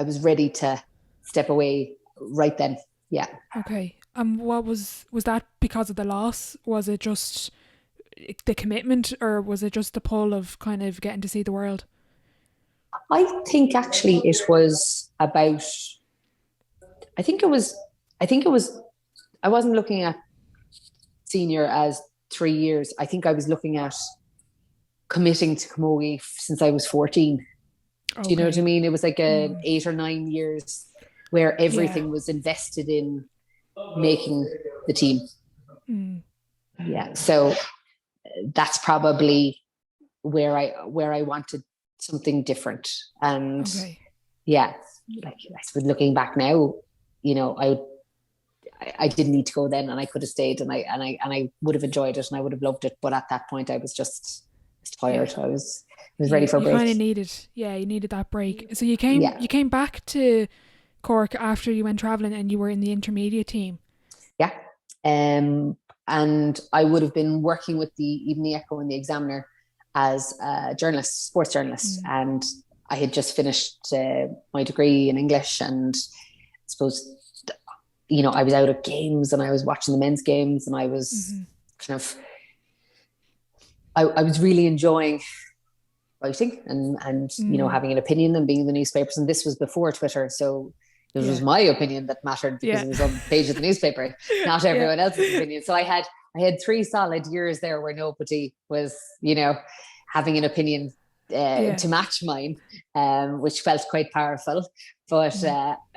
was ready to step away right then. Yeah. Okay. What was that because of the loss? Was it just the commitment, or was it just the pull of kind of getting to see the world? I think actually it was about, I think it was, I wasn't looking at senior as 3 years. I think I was looking at committing to camogie since I was 14. Do you know what I mean? It was like 8 or 9 years where everything was invested in making the team. So that's probably where I wanted something different. And like I suppose looking back now, I didn't need to go then, and I could have stayed, and I would have enjoyed it, and I would have loved it. But at that point, I was just tired. I was ready for a break. You needed that break. So you came back to Cork after you went travelling, and you were in the intermediate team. Yeah. And I would have been working with the Evening Echo and the Examiner as a journalist, sports journalist. And I had just finished my degree in English, and I suppose, I was out at games and I was watching the men's games, and I was kind of, I was really enjoying writing and having an opinion and being in the newspapers. And this was before Twitter. So it was my opinion that mattered because it was on the page of the newspaper, not everyone else's opinion. So I had 3 solid years there where nobody was, having an opinion to match mine, which felt quite powerful. But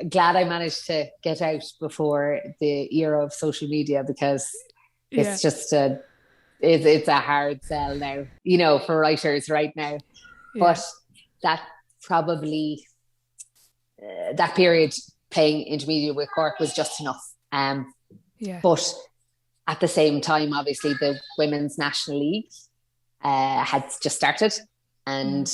glad I managed to get out before the era of social media, because it's just it's a hard sell now, for writers right now. But that probably that period playing intermediate with Cork was just enough. But at the same time, obviously the Women's National League had just started, and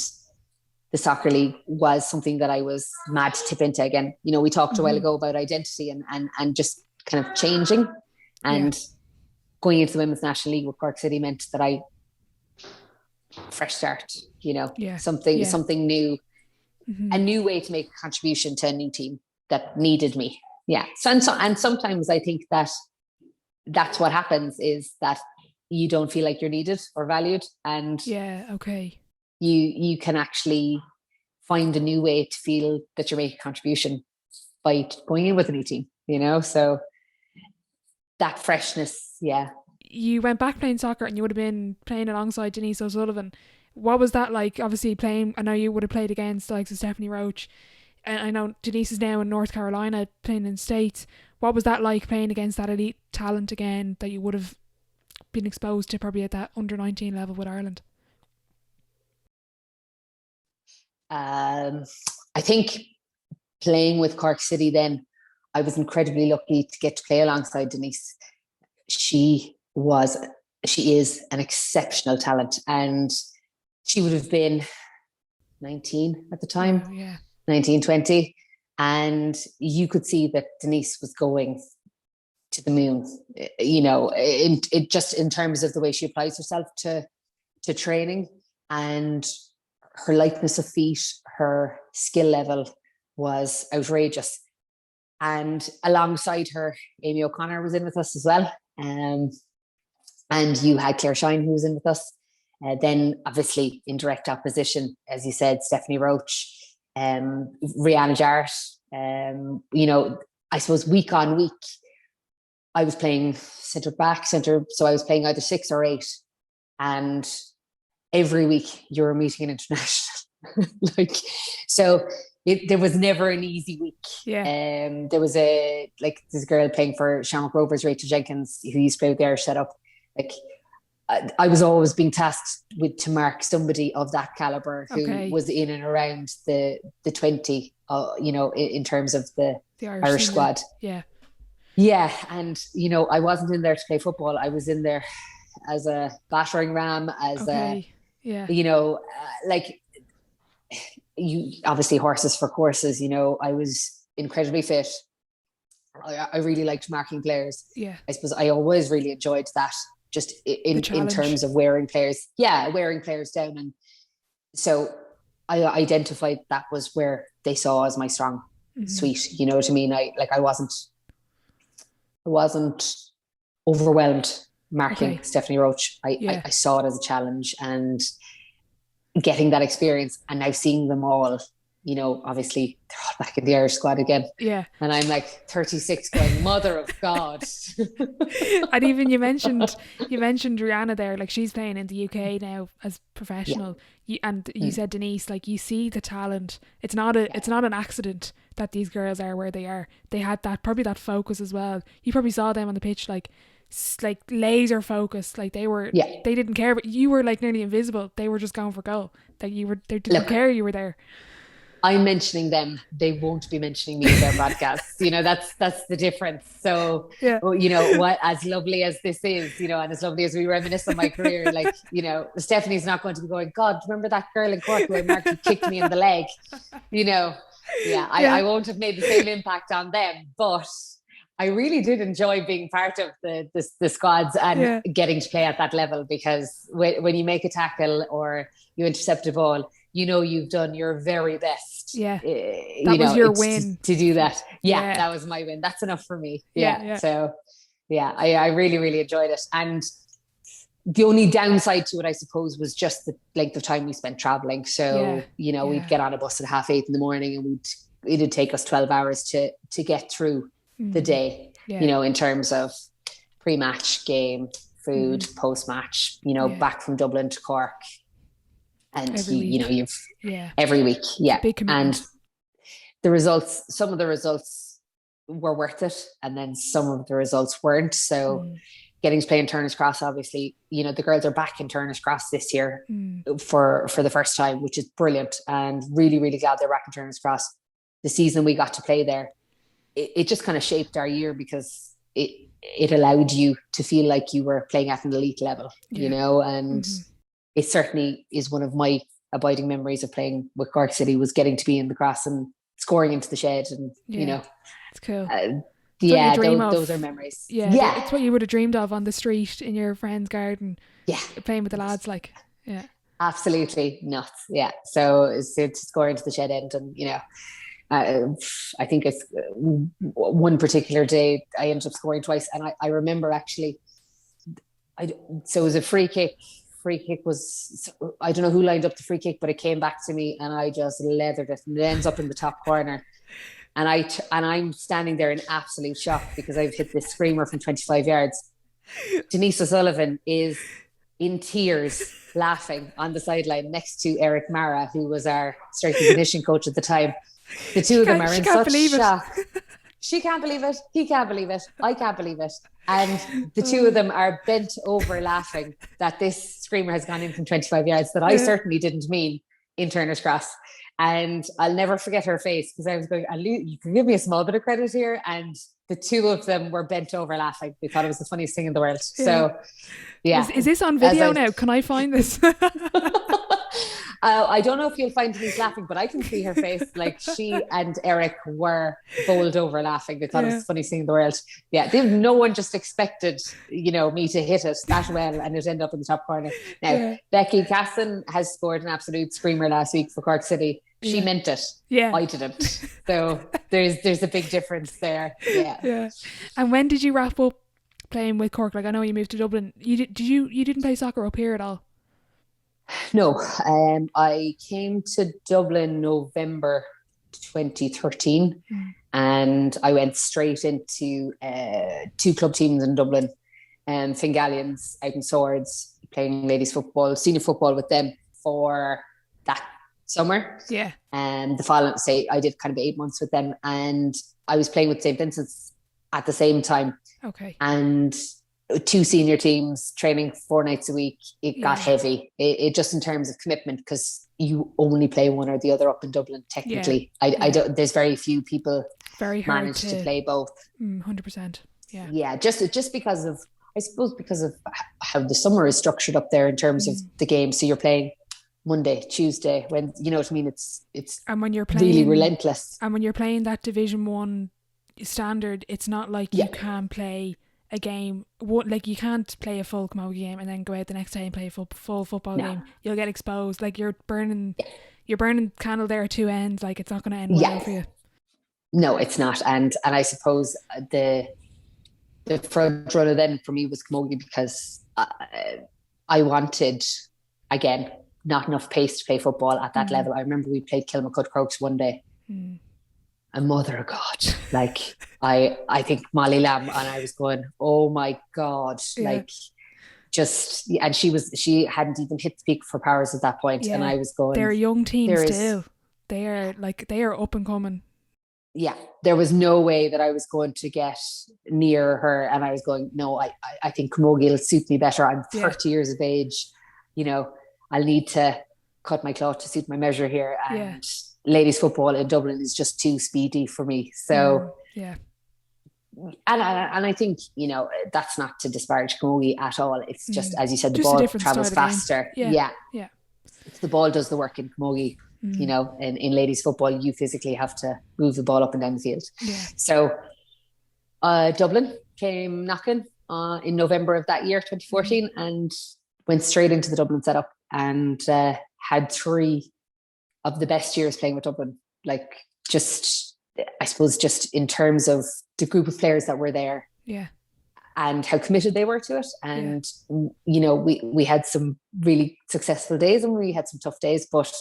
the soccer league was something that I was mad to tip into again. We talked a while ago about identity and just kind of changing, and going into the Women's National League with Cork City meant that fresh start, something new, a new way to make a contribution to a new team that needed me. Yeah. And sometimes I think that's what happens, is that you don't feel like you're needed or valued, and you can actually find a new way to feel that you're making a contribution by going in with a new team, so that freshness. You went back playing soccer, and you would have been playing alongside Denise O'Sullivan. What was that like? Obviously playing, I know you would have played against the likes of Stephanie Roach, and I know Denise is now in North Carolina playing in States. What was that like playing against that elite talent again that you would have been exposed to probably at that under 19 level with Ireland? I think playing with Cork City then, I was incredibly lucky to get to play alongside Denise. She is an exceptional talent, and she would have been 19 at the time. Oh, yeah. 19, 20. And you could see that Denise was going to the moon, just in terms of the way she applies herself to training, and her lightness of feet, her skill level was outrageous. And alongside her, Amy O'Connor was in with us as well. And you had Claire Shine, who was in with us. Then obviously in direct opposition, as you said, Stephanie Roach, Rihanna Jarrett. I suppose week on week, I was playing centre, so I was playing either 6 or 8. And every week you were meeting an international. There was never an easy week. Yeah. There was this girl playing for Shamrock Rovers, Rachel Jenkins, who used to play with the Irish setup. I was always being tasked to mark somebody of that caliber who was in and around the 20, in terms of the Irish squad. Yeah. Yeah. And, I wasn't in there to play football. I was in there as a battering ram, you obviously horses for courses. I was incredibly fit. I really liked marking players. Yeah. I suppose I always really enjoyed that, just in terms of wearing players down. And so I identified that was where they saw as my strong suite. You know what I mean? I wasn't overwhelmed marking Stephanie Roach. I saw it as a challenge, and getting that experience, and now seeing them all, obviously they're all back in the Irish squad again. Yeah. And I'm like 36 going, mother of God. And even you mentioned Rihanna there, like she's playing in the UK now as professional. Yeah. You said Denise, like you see the talent. It's not an accident that these girls are where they are. They had probably that focus as well. You probably saw them on the pitch like laser focused, like they didn't care, but you were like nearly invisible. They were just going for goal. They didn't care you were there. I'm mentioning them, they won't be mentioning me in their broadcasts. That's the difference. So what, as lovely as this is, and as lovely as we reminisce on my career, Stephanie's not going to be going, God, remember that girl in Cork who I marked who kicked me in the leg? I won't have made the same impact on them, but I really did enjoy being part of the squads and getting to play at that level, because when you make a tackle or you intercept a ball, you've done your very best. Yeah, that was your win to do that. Yeah, that was my win. That's enough for me. Yeah. So, I really, really enjoyed it. And the only downside to it, I suppose, was just the length of time we spent traveling. So, we'd get on a bus at 8:30 in the morning, and it'd take us 12 hours to get through the day, in terms of pre-match, game, food, post-match, back from Dublin to Cork. And every week. Yeah. And some of the results were worth it, and then some of the results weren't. So getting to play in Turner's Cross, obviously, the girls are back in Turner's Cross this year for the first time, which is brilliant, and really, really glad they're back in Turner's Cross. The season we got to play there, it just kind of shaped our year, because it allowed you to feel like you were playing at an elite level, and it certainly is one of my abiding memories of playing with Cork City, was getting to be in the Cross and scoring into the shed, and it's cool. Those are memories. It's what you would have dreamed of on the street in your friend's garden, playing with the lads, absolutely nuts. So it's to score into the shed end, and I think it's one particular day I ended up scoring twice, and I remember actually so it was a free kick was, I don't know who lined up the free kick, but it came back to me, and I just leathered it, and it ends up in the top corner. And I'm standing there in absolute shock, because I've hit this screamer from 25 yards. Denise O'Sullivan is in tears, laughing on the sideline next to Eric Mara, who was our strength and conditioning coach at the time. The two of them are in such shock. She can't believe it. He can't believe it. I can't believe it. And the two of them are bent over laughing that this screamer has gone in from 25 yards that I certainly didn't mean in Turner's Cross. And I'll never forget her face, because I was going, you can give me a small bit of credit here. And the two of them were bent over laughing. They thought it was the funniest thing in the world. Yeah. So, yeah. Is this on video now? Can I find this? I don't know if you'll find Denise laughing, but I can see her face. Like, she and Eric were bowled over laughing. They thought it was the funniest thing in the world. Yeah, no one just expected, me to hit it that well and it ended up in the top corner. Now, Becky Casson has scored an absolute screamer last week for Cork City. She meant it. Yeah, I didn't. So there's a big difference there. Yeah. And when did you wrap up playing with Cork? Like, I know you moved to Dublin. You didn't play soccer up here at all? No, I came to Dublin November 2013, and I went straight into two club teams in Dublin, Fingallians out in Swords, playing ladies football, senior football with them for that summer. Yeah. And the following, I did kind of 8 months with them, and I was playing with St. Vincent's at the same time. Okay. And two senior teams training 4 nights a week, it got heavy. It just in terms of commitment, because you only play one or the other up in Dublin technically. I don't, there's very few people manage to play both. 100%. Yeah, just because of, I suppose, because of how the summer is structured up there in terms of the game. So you're playing Monday, Tuesday, when, you know what I mean, it's and when you're playing, really relentless. And when you're playing that Division 1 standard, it's not like you can play a game, like you can't play a full camogie game and then go out the next day and play a full football game. You'll get exposed. Like, you're burning candle there at two ends. Like, it's not going to end well for you. No, it's not. And I suppose the front runner then for me was camogie, because I wanted, again, not enough pace to play football at that level. I remember we played Kilmacud Crokes one day. And mother of God, like, I think Molly Lamb, and I was going, oh my God, like, just, and she hadn't even hit the peak for powers at that point. And I was going, they're young teams still. They are up and coming. Yeah, there was no way that I was going to get near her. And I was going, no, I think camogie will suit me better. I'm 30 years of age. I'll need to cut my cloth to suit my measure here. And ladies football in Dublin is just too speedy for me. So and I think, that's not to disparage camogie at all. It's just, as you said, the ball travels faster. Yeah. The ball does the work in camogie. In ladies football, you physically have to move the ball up and down the field. So Dublin came knocking in November of that year, 2014, and went straight into the Dublin setup, and had 3 of the best years playing with Dublin. Like, just, I suppose, just in terms of the group of players that were there, and how committed they were to it. And we had some really successful days and we had some tough days, but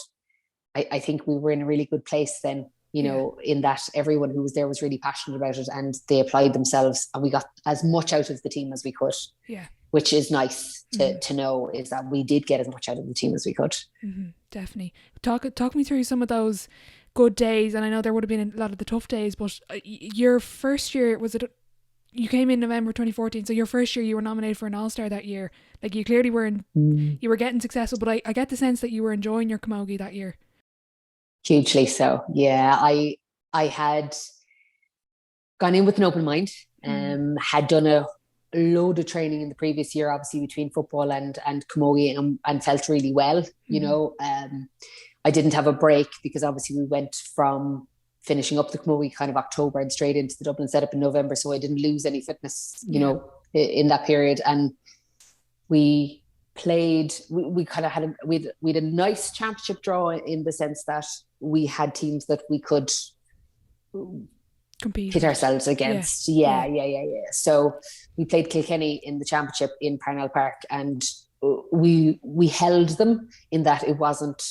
I think we were in a really good place then, in that everyone who was there was really passionate about it, and they applied themselves, and we got as much out of the team as we could. Which is nice to know, is that we did get as much out of the team as we could. Definitely. Talk me through some of those good days, and I know there would have been a lot of the tough days, but your first year, you came in November 2014, so your first year you were nominated for an All-Star that year. Like, you clearly were you were getting successful, but I get the sense that you were enjoying your camogie that year. Hugely so. Yeah, I had gone in with an open mind, had done a load of training in the previous year, obviously between football and camogie, and felt really well. I didn't have a break, because obviously we went from finishing up the camogie kind of October and straight into the Dublin setup in November, so I didn't lose any fitness in that period. And we played, we kind of had we had a nice championship draw, in the sense that we had teams that we could compete, hit ourselves against. Yeah. So we played Kilkenny in the championship in Parnell Park, and we held them, in that it wasn't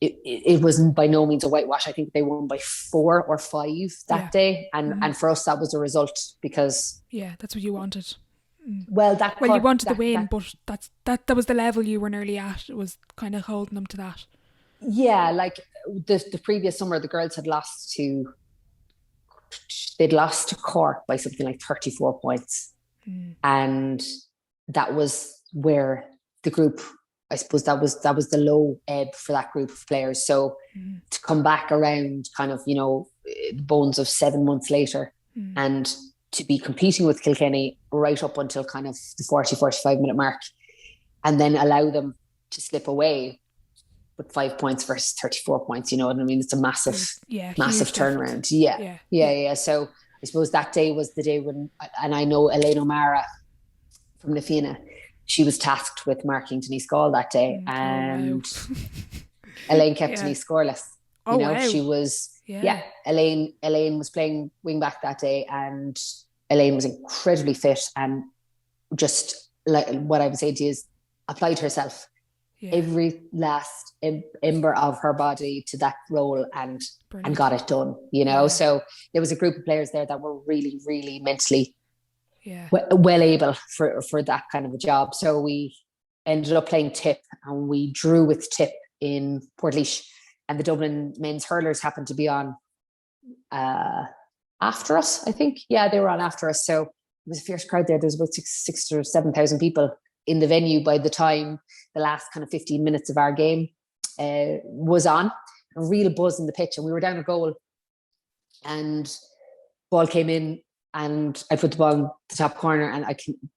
it wasn't by no means a whitewash. I think they won by 4 or 5 that day, and for us that was a result, because that's what you wanted. Well, that you wanted the win, but that was the level you were nearly at. It was kind of holding them to that. Yeah, like the previous summer, the girls had they'd lost to Cork by something like 34 points. And that was where the group, I suppose that was the low ebb for that group of players. So to come back around kind of, the bones of 7 months later and to be competing with Kilkenny right up until kind of the 45 minute mark, and then allow them to slip away with 5 points versus 34 points, you know what I mean? It's a massive turnaround. Yeah. So I suppose that day was the day when, and I know Elaine O'Mara from Na Fianna, she was tasked with marking Denise Gall that day, and Elaine kept Denise scoreless. She was, Elaine was playing wing back that day, and Elaine was incredibly fit, and just like what I would say to you is applied herself. Every last ember of her body to that role and got it done, So there was a group of players there that were really, really mentally well able for that kind of a job. So we ended up playing Tip, and we drew with Tip in Portlaoise, and the Dublin men's hurlers happened to be on after us, I think. Yeah, they were on after us. So it was a fierce crowd there. There was about 6,000 or 7,000 people in the venue by the time the last kind of 15 minutes of our game was on. A real buzz in the pitch, and we were down a goal, and ball came in, and I put the ball in the top corner, and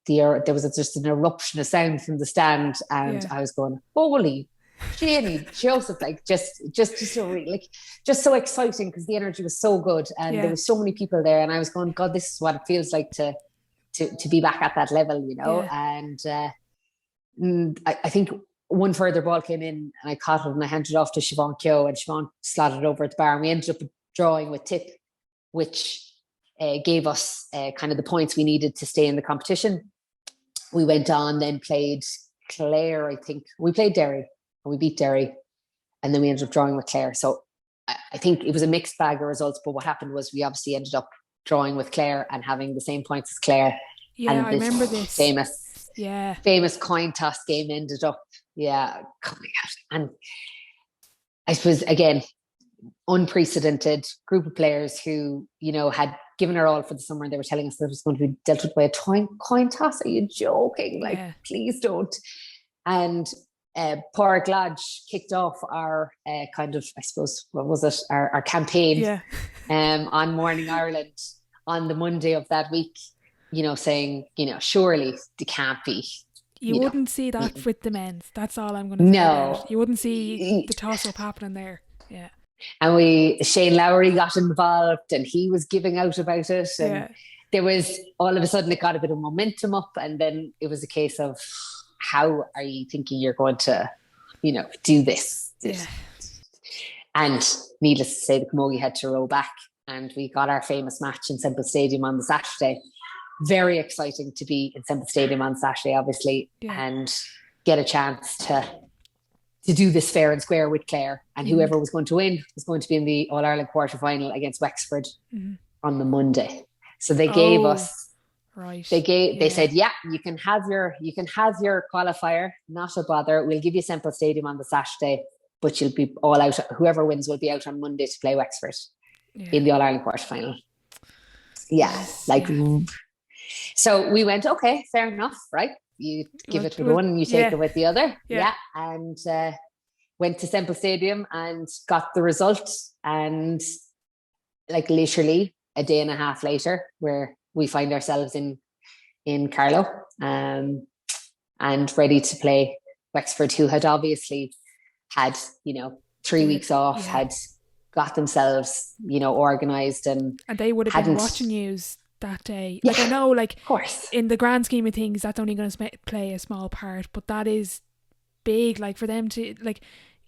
there was just an eruption of sound from the stand, and I was going, holy Jenny Joseph, like just so really, like just so exciting, because the energy was so good, and there was so many people there, and I was going, God, this is what it feels like to be back at that level, and I think one further ball came in, and I caught it, and I handed it off to Siobhan Keogh, and Siobhan slotted it over at the bar, and we ended up drawing with Tip, which gave us kind of the points we needed to stay in the competition. We went on, then played Clare, I think. We played Derry, and we beat Derry, and then we ended up drawing with Clare. So I think it was a mixed bag of results, but what happened was we obviously ended up drawing with Clare and having the same points as Clare. Yeah, and I remember this. Famous coin toss game ended up, coming out. And I suppose, again, unprecedented group of players who, had given her all for the summer, and they were telling us that it was going to be dealt with by a coin toss. Are you joking? Please don't. And Pádraig Lodge kicked off our kind of, I suppose, what was it? Our campaign on Morning Ireland on the Monday of that week, saying, surely they can't be. You wouldn't see that with the men's. That's all I'm going to say. No. You wouldn't see the toss-up happening there. Yeah. And Shane Lowry got involved, and he was giving out about it. And there was, all of a sudden, it got a bit of momentum up. And then it was a case of, how are you thinking you're going to, do this? Yeah. And needless to say, the Komogi had to roll back, and we got our famous match in Semple Stadium on the Saturday. Very exciting to be in Semple Stadium on Saturday, obviously, and get a chance to do this fair and square with Clare, and whoever was going to win was going to be in the All-Ireland quarter-final against Wexford on the Monday. So they gave us, they said, you can have your qualifier, not a bother. We'll give you Semple Stadium on the Saturday, but you'll be all out. Whoever wins will be out on Monday to play Wexford in the All-Ireland quarter-final. So we went, okay, fair enough, right? You give it with one and you take it with the other. And went to Semple Stadium and got the result. And like literally a day and a half later, where we find ourselves in Carlow and ready to play Wexford, who had obviously had, 3 weeks off, had got themselves, organised, and they would have been watching yous that day. Like, I know, like, of course, in the grand scheme of things, that's only going to play a small part, but that is big. Like, for them to, like,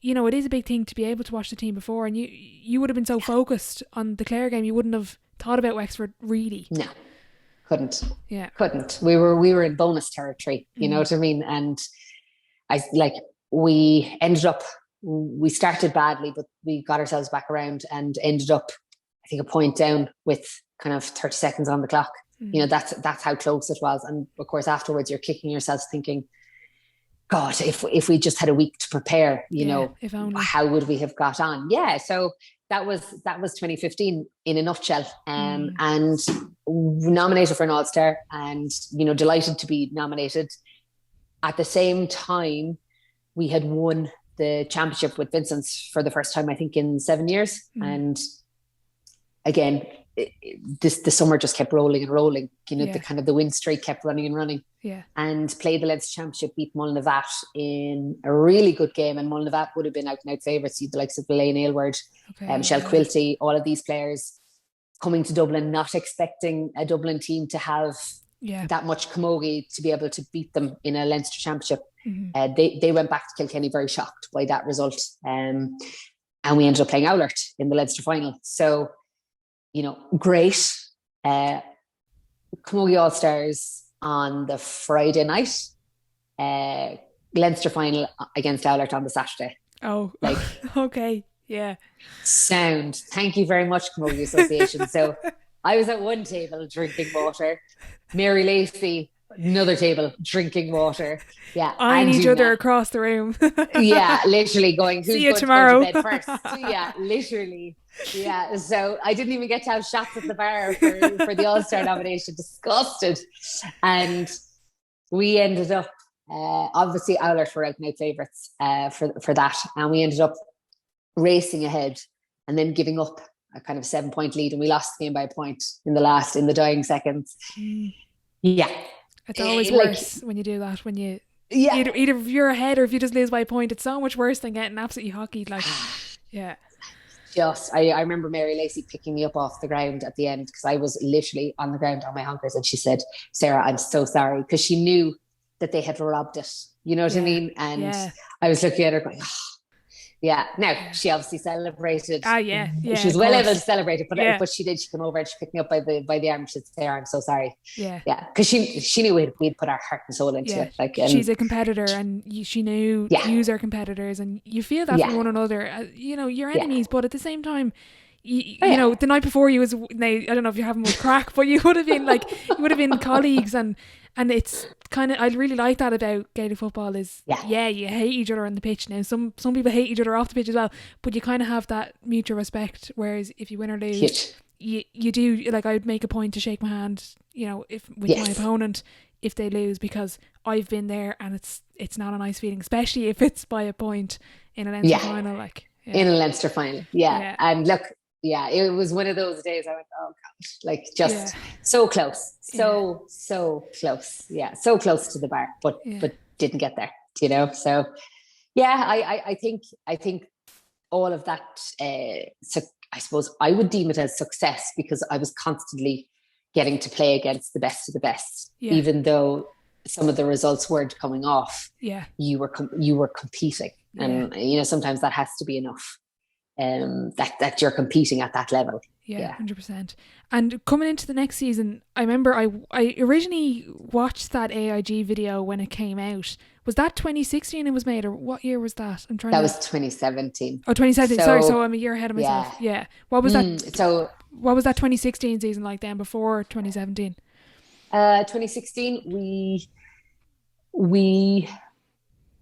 it is a big thing to be able to watch the team before, and you would have been so focused on the Clare game, you wouldn't have thought about Wexford really. No, couldn't. We were in bonus territory. You know what I mean? And we ended up. We started badly, but we got ourselves back around and ended up, I think, a point down with kind of 30 seconds on the clock. You know, that's how close it was. And of course, afterwards, you're kicking yourself thinking, God, if we just had a week to prepare, you know, if only. how would we have got on? Yeah. So that was 2015 in a nutshell. And nominated for an All-Star, and, you know, delighted to be nominated. At the same time, we had won the championship with Vincent's for the first time, I think, in 7 years. And again, the summer just kept rolling and rolling. You know, the win streak kept running and running. Yeah. And played the Leinster Championship, beat Mullinavat in a really good game. And Mullinavat would have been out and out favourites. The likes of Elaine Aylward, Michelle Quilty, all of these players coming to Dublin, not expecting a Dublin team to have that much camogie to be able to beat them in a Leinster Championship. They went back to Kilkenny very shocked by that result. And we ended up playing Oulart in the Leinster final. So, you know, great. Camogie All-Stars on the Friday night, Leinster final against Oulart on the Saturday. Oh, like, okay. Yeah. Sound. Thank you very much, Camogie Association. So I was at one table drinking water. Mary Lacey, another table drinking water. Yeah. Eyeing each other across the room. Yeah, literally going, who's see you going tomorrow. to go to bed first? Yeah, literally. Yeah. So I didn't even get to have shots at the bar for the All-Star nomination. Disgusted. And we ended up, obviously Oulart were out and out favourites for that. And we ended up racing ahead and then giving up a kind of 7-point lead, and we lost the game by a point in the dying seconds. Yeah. It's always worse when you do that, when you either if you're ahead or if you just lose by a point. It's so much worse than getting absolutely hockeyed. Like, yeah. I remember Mary Lacey picking me up off the ground at the end, because I was literally on the ground on my honkers, and she said, Sarah, I'm so sorry, because she knew that they had robbed it. You know what I mean? And I was looking at her going, yeah. Now, she obviously celebrated. Yeah. She was well able to celebrate it, but she did. She came over and she picked me up by the arm. She said, Sarah, I'm so sorry. Yeah. Because she knew we'd put our heart and soul into it. Like, she's a competitor, and she knew use our competitors, and you feel that from one another. You know, you're enemies, but at the same time, you know, the night before I don't know if you're having with crack, but you would have been colleagues, and it's kind of, I really like that about Gaelic football is you hate each other on the pitch. Now some people hate each other off the pitch as well, but you kind of have that mutual respect, whereas if you win or lose, you do, like, I'd make a point to shake my hand, you know, with my opponent if they lose, because I've been there, and it's not a nice feeling, especially if it's by a point in a Leinster final, like in a Leinster final. And look, it was one of those days I went, oh God, like, just so close, so close. Yeah, so close to the bar, but didn't get there, you know? So I think all of that, so I suppose I would deem it as success, because I was constantly getting to play against the best of the best, even though some of the results weren't coming off. You were competing, and you know, sometimes that has to be enough. That you're competing at that level. 100%. And coming into the next season, I remember I originally watched that AIG video when it came out. Was that 2016 it was made, or what year was that? That was 2017. Oh, 2017. Sorry, so I'm a year ahead of myself. Yeah. What was that? So what was that 2016 season like then, before 2017? 2016, we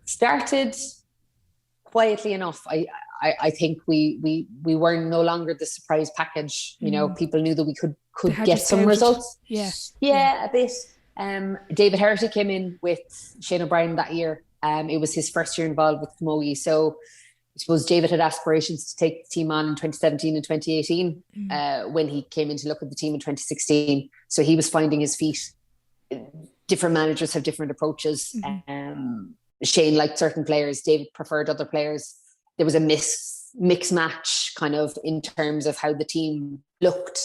started quietly enough. I think we were no longer the surprise package. You know, people knew that we could get some results. A bit. David Herity came in with Shane O'Brien that year. It was his first year involved with Komogi. So I suppose David had aspirations to take the team on in 2017 and 2018 when he came in to look at the team in 2016. So he was finding his feet. Different managers have different approaches. Shane liked certain players. David preferred other players. There was a mix match kind of in terms of how the team looked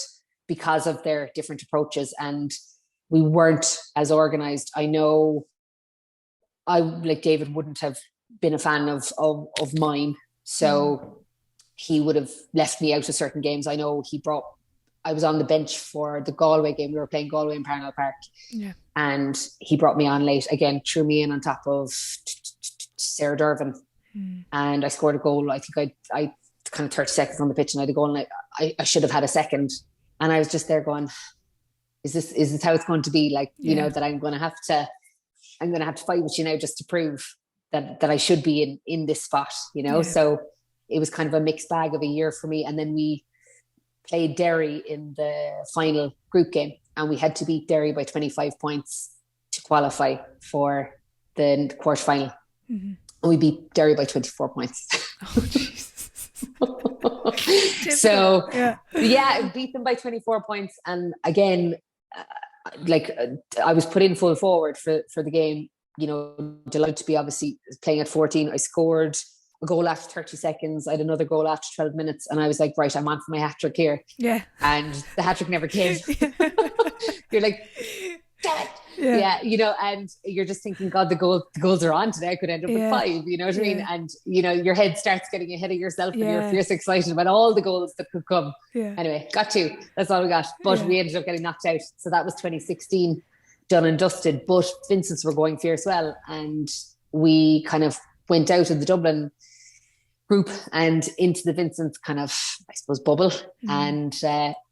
because of their different approaches, and we weren't as organized. I know David wouldn't have been a fan of mine, so he would have left me out of certain games. I know I was on the bench for the Galway game. We were playing Galway in Parnell Park, and he brought me on late again, threw me in on top of Sarah Dervin. And I scored a goal. I think I kind of 30 seconds on the pitch, and I had a goal, and I should have had a second. And I was just there going, is this how it's going to be? Like, you know, that I'm going to have to fight with you now just to prove that I should be in this spot, you know? So it was kind of a mixed bag of a year for me. And then we played Derry in the final group game, and we had to beat Derry by 25 points to qualify for the quarterfinal. Mm-hmm. And we beat Derry by 24 points. Oh, Jesus. So, beat them by 24 points. And again, I was put in full forward for the game, you know, delighted to be obviously playing at 14. I scored a goal after 30 seconds. I had another goal after 12 minutes. And I was like, right, I'm on for my hat-trick here. Yeah. And the hat-trick never came. You're like, damn it. Yeah, you know, and you're just thinking, God, the goals are on today. I could end up with 5, you know what I mean? And, you know, your head starts getting ahead of yourself and you're fierce excited about all the goals that could come. Yeah. Anyway, got 2. That's all we got. But we ended up getting knocked out. So that was 2016, done and dusted. But Vincent's were going fierce well. And we kind of went out of the Dublin group and into the Vincent's kind of, I suppose, bubble, and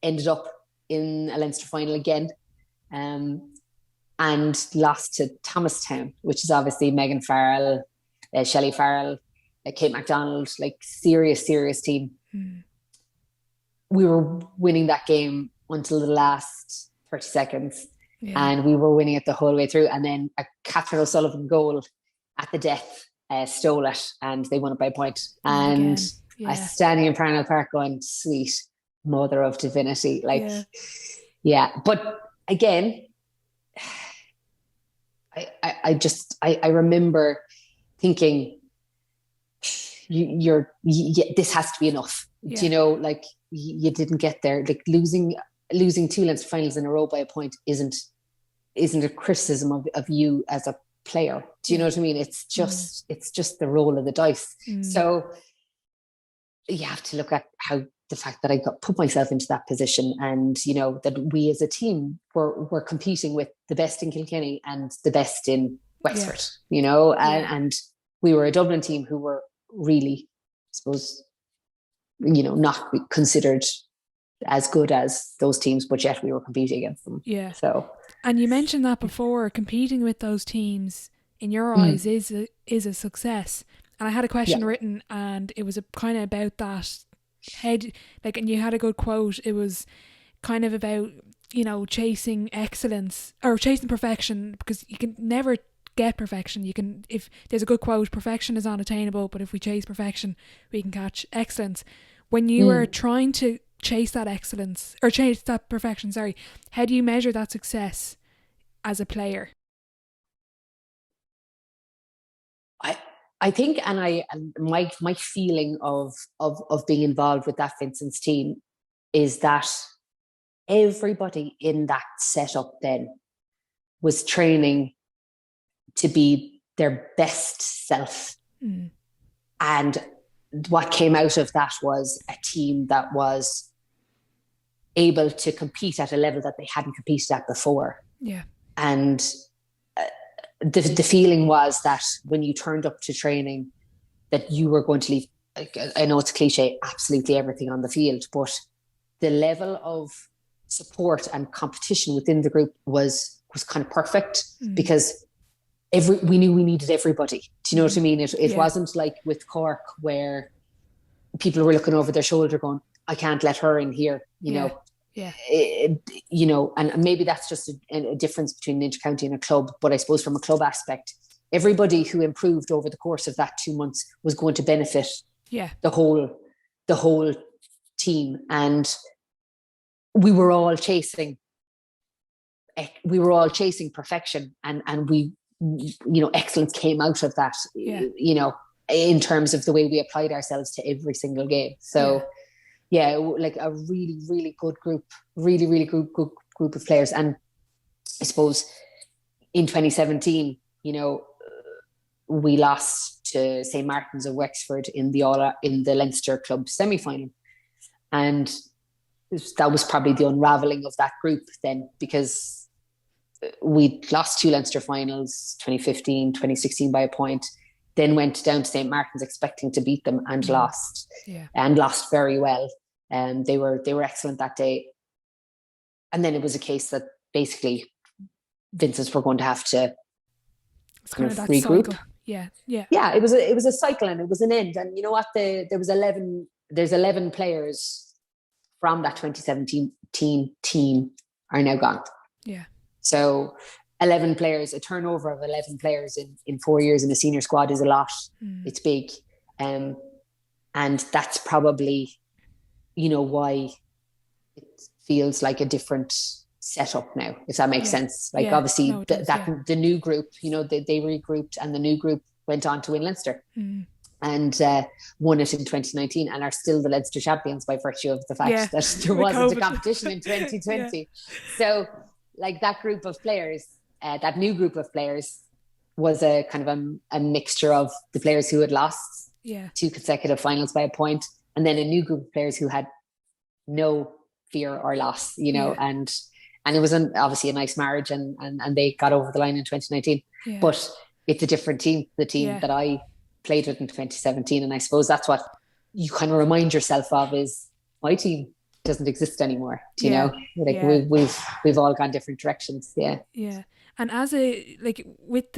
ended up in a Leinster final again. And lost to Thomastown, which is obviously Megan Farrell, Shelley Farrell, Kate MacDonald, like serious team. We were winning that game until the last 30 seconds, and we were winning it the whole way through. And then a Catherine O'Sullivan goal at the death stole it, and they won it by a point. And I was standing in Parnell Park going, sweet mother of divinity. Like, but again, I remember thinking, this has to be enough. Do you know, like you didn't get there. Like losing 2 Leinster finals in a row by a point isn't a criticism of you as a player. Do you know what I mean? It's just the roll of the dice. So you have to look at how the fact that I put myself into that position, and you know that we as a team were competing with the best in Kilkenny and the best in Wexford, you know, and we were a Dublin team who were really, I suppose, you know, not considered as good as those teams, but yet we were competing against them. Yeah. So, and you mentioned that before, competing with those teams in your eyes is a success. And I had a question written, and it was kind of about that. And you had a good quote. It was kind of about, you know, chasing excellence or chasing perfection, because you can never get perfection. If there's a good quote, perfection is unattainable, but if we chase perfection, we can catch excellence. When you are trying to chase that excellence or chase that perfection, how do you measure that success as a player? I think, and my feeling of being involved with that Vincent's team is that everybody in that setup then was training to be their best self. And what came out of that was a team that was able to compete at a level that they hadn't competed at before. Yeah. And the feeling was that when you turned up to training, that you were going to leave, I know it's cliche, absolutely everything on the field, but the level of support and competition within the group was kind of perfect, because we knew we needed everybody. Do you know what I mean? It wasn't like with Cork where people were looking over their shoulder going, I can't let her in here, you know. Yeah. You know, and maybe that's just a difference between an intercounty and a club. But I suppose from a club aspect, everybody who improved over the course of that 2 months was going to benefit the whole team. And we were all chasing perfection, and we, you know, excellence came out of that, you know, in terms of the way we applied ourselves to every single game. So like a really, really good group, really good group of players. And I suppose in 2017, you know, we lost to St. Martin's of Wexford in the Leinster club semi-final. And that was probably the unraveling of that group then, because we lost 2 Leinster finals, 2015, 2016 by a point, then went down to St. Martin's expecting to beat them and lost, and lost very well. And they were excellent that day. And then it was a case that basically Vincent were going to have to It's kind of that regroup. cycle. Yeah. It was a cycle, and it was an end. And you know what? There's 11 players from that 2017 team are now gone. Yeah. So 11 players, a turnover of 11 players in 4 years in a senior squad is a lot. It's big. And that's probably, why it feels like a different setup now, if that makes sense. Like obviously the new group, they regrouped, and the new group went on to win Leinster and won it in 2019 and are still the Leinster champions by virtue of the fact that there wasn't a competition in 2020. So like that group of players, that new group of players was a kind of a mixture of the players who had lost 2 consecutive finals by a point, and then a new group of players who had no fear or loss, and it was obviously a nice marriage, and they got over the line in 2019. But it's a different team, the team that I played with in 2017. And I suppose that's what you kind of remind yourself of, is my team doesn't exist anymore. You know, like we've all gone different directions. Yeah. And as with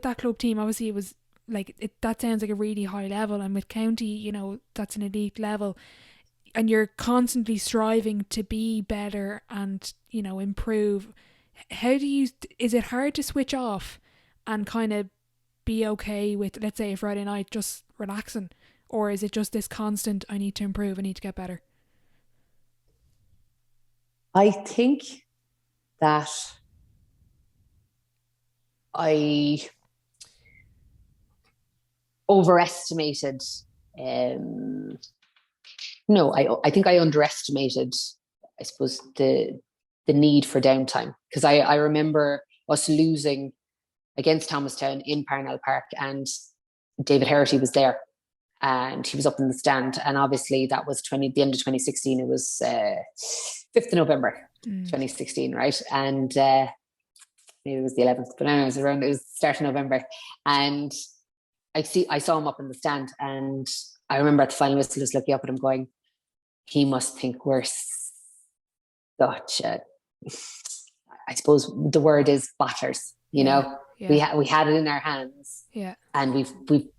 that club team, obviously it was like that sounds like a really high level, and with county, that's an elite level, and you're constantly striving to be better and improve. Is it hard to switch off and kind of be okay with, let's say, a Friday night just relaxing, or is it just this constant, I need to improve, I need to get better? I think that I overestimated I think I underestimated, I suppose, the need for downtime, because I remember us losing against Thomastown in Parnell Park, and David Herity was there, and he was up in the stand, and obviously that was the end of 2016. It was 5th of November 2016, right? And maybe it was the 11th, but anyways, it was the start of November, and I saw him up in the stand, and I remember at the final whistle just looking up at him going, he must think we're such a, I suppose the word is batters, we had it in our hands, and we've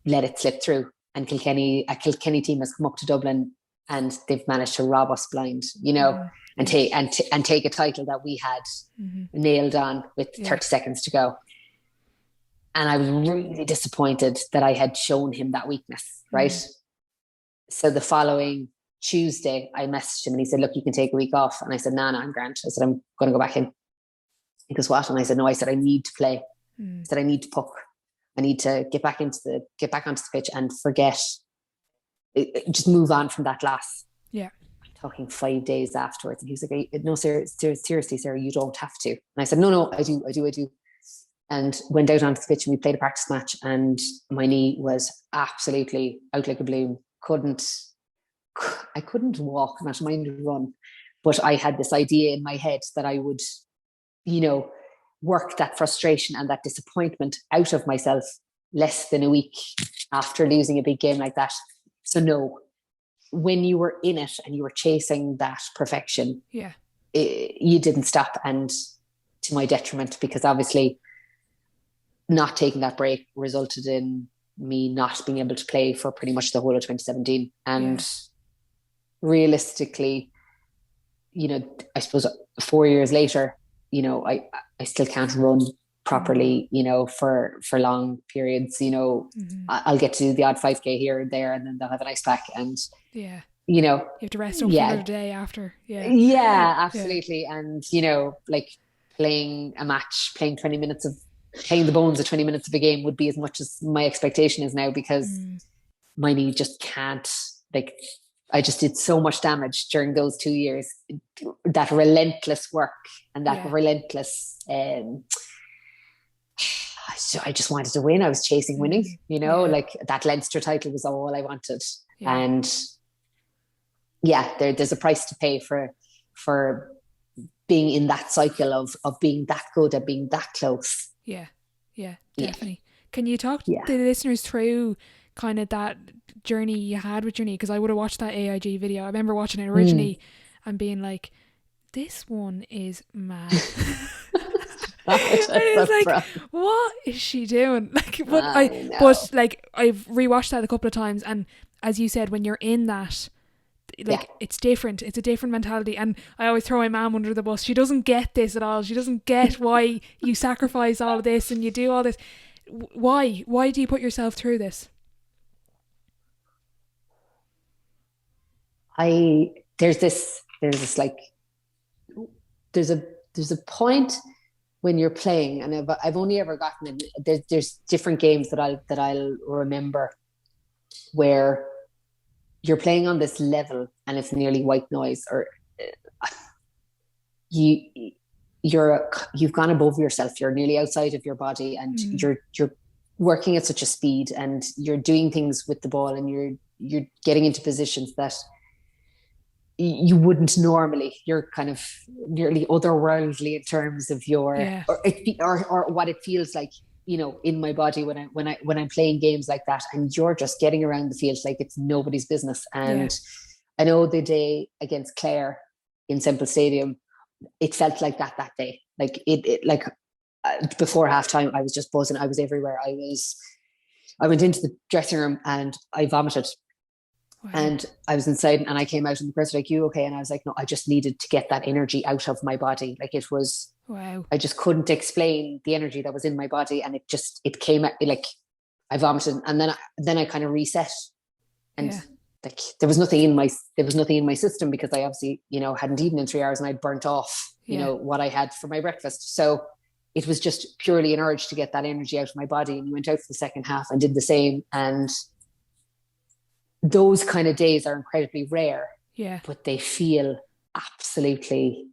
let it slip through, and a Kilkenny team has come up to Dublin and they've managed to rob us blind, and take a title that we had nailed on with 30 seconds to go. And I was really disappointed that I had shown him that weakness, right? So the following Tuesday, I messaged him and he said, look, you can take a week off. And I said, no, I'm grand. I said, I'm going to go back in. He goes, what? And I said, no, I said, I need to play. I said, I need to puck. I need to get back onto the pitch and forget, just move on from that loss. Yeah. I'm talking 5 days afterwards. And he was like, no, seriously, Sarah, you don't have to. And I said, no, I do. And went out onto the pitch and we played a practice match, and my knee was absolutely out like a balloon. I couldn't walk, not mind run, but I had this idea in my head that I would, work that frustration and that disappointment out of myself less than a week after losing a big game like that. So no, when you were in it and you were chasing that perfection, you didn't stop, and to my detriment, because obviously not taking that break resulted in me not being able to play for pretty much the whole of 2017. And realistically, I suppose 4 years later, I still can't run properly, for long periods. I'll get to do the odd 5K here and there, and then they'll have an ice pack, and you have to rest up for another day after. Absolutely. And like playing a match, playing the bones of 20 minutes of a game would be as much as my expectation is now, because my knee just can't, I just did so much damage during those 2 years. That relentless work and that relentless, I just wanted to win. I was chasing winning, like that Leinster title was all I wanted. And there's a price to pay for being in that cycle of being that good at being that close. Yeah, definitely. Can you talk to the listeners through kind of that journey you had with your knee? Because I would have watched that AIG video. I remember watching it originally and being like, this one is mad. I was like, what is she doing? Like, but like I've rewatched that a couple of times, and as you said, when you're in that, like it's different. It's a different mentality, and I always throw my mum under the bus. She doesn't get this at all. She doesn't get why you sacrifice all of this and you do all this. Why do you put yourself through this? There's a point when you're playing, and I've only ever gotten in. There's different games that I'll remember where you're playing on this level and it's nearly white noise, or you've gone above yourself. You're nearly outside of your body, and you're working at such a speed, and you're doing things with the ball, and you're getting into positions that you wouldn't normally. You're kind of nearly otherworldly in terms of your or what it feels like, you know, in my body when I'm playing games like that, and you're just getting around the field like it's nobody's business. And I know the day against Clare in Semple Stadium, it felt like that day. Like before halftime, I was just buzzing. I was everywhere. I went into the dressing room and I vomited. Wow. And I was inside, and I came out, and the person was like, "You okay?" And I was like, "No, I just needed to get that energy out of my body." Like it was, wow. I just couldn't explain the energy that was in my body, and it came at like I vomited, and then I kind of reset, and like there was nothing in my system, because I obviously, you know, hadn't eaten in 3 hours, and I'd burnt off, you know, what I had for my breakfast. So it was just purely an urge to get that energy out of my body, and you went out for the second half and did the same. And those kind of days are incredibly rare, but they feel absolutely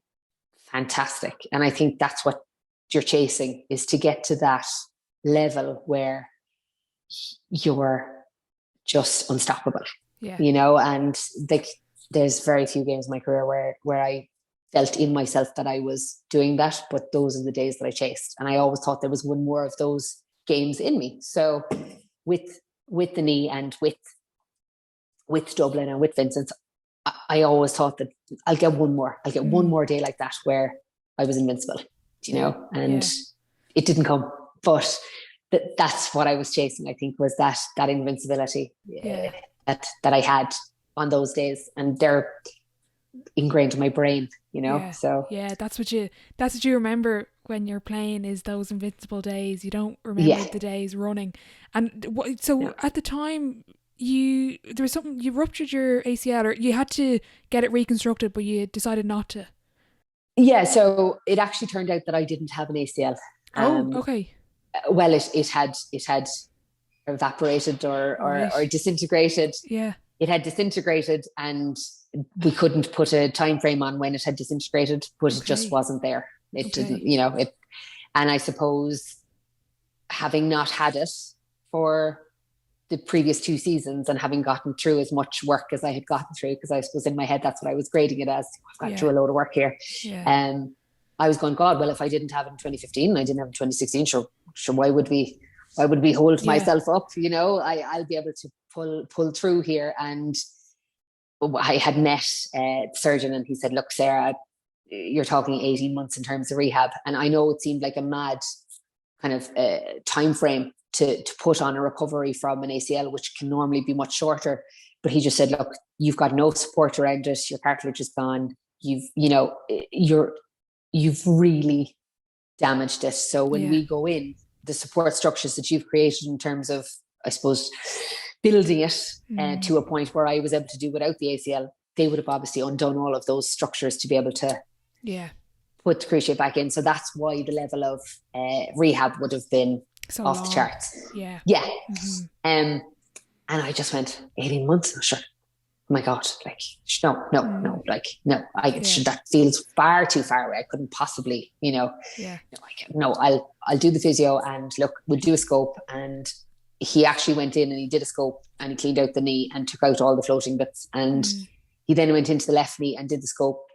fantastic. And I think that's what you're chasing, is to get to that level where you're just unstoppable, you know. And like, there's very few games in my career where I felt in myself that I was doing that, but those are the days that I chased. And I always thought there was one more of those games in me. So with the knee, and with Dublin, and with Vincent, I always thought that I'll get one more day like that where I was invincible, you know. And it didn't come, but that's what I was chasing, I think, was that invincibility that I had on those days, and they're ingrained in my brain, you know. So that's what you remember when you're playing, is those invincible days. You don't remember the days running. And at the time, you ruptured your ACL, or you had to get it reconstructed, but you decided not to. Yeah, so it actually turned out that I didn't have an ACL. Okay. Well, it had evaporated or disintegrated. Yeah. It had disintegrated, and we couldn't put a time frame on when it had disintegrated, but it just wasn't there. It didn't, you know, it. And I suppose, having not had it for the previous 2 seasons, and having gotten through as much work as I had gotten through, because I suppose in my head that's what I was grading it as. I've got through a load of work here. I was going, God, well, if I didn't have it in 2015 and I didn't have it in 2016, sure, why would we hold myself up? You know, I'll be able to pull through here. And I had met the surgeon, and he said, "Look, Sarah, you're talking 18 months in terms of rehab." And I know it seemed like a mad kind of time frame to put on a recovery from an ACL, which can normally be much shorter. But he just said, "Look, you've got no support around it. Your cartilage is gone. You've really damaged it. So when we go in, the support structures that you've created in terms of, I suppose, building it to a point where I was able to do without the ACL, they would have obviously undone all of those structures to be able to put the cruciate back in." So that's why the level of rehab would have been so off long. The charts. Yeah. Mm-hmm. And I just went, 18 months? Sure. Oh my God. Like, no. That feels far too far away. I couldn't possibly, you know. Yeah. I'll do the physio, and look, we'll do a scope. And he actually went in and he did a scope, and he cleaned out the knee and took out all the floating bits. And he then went into the left knee and did the scope,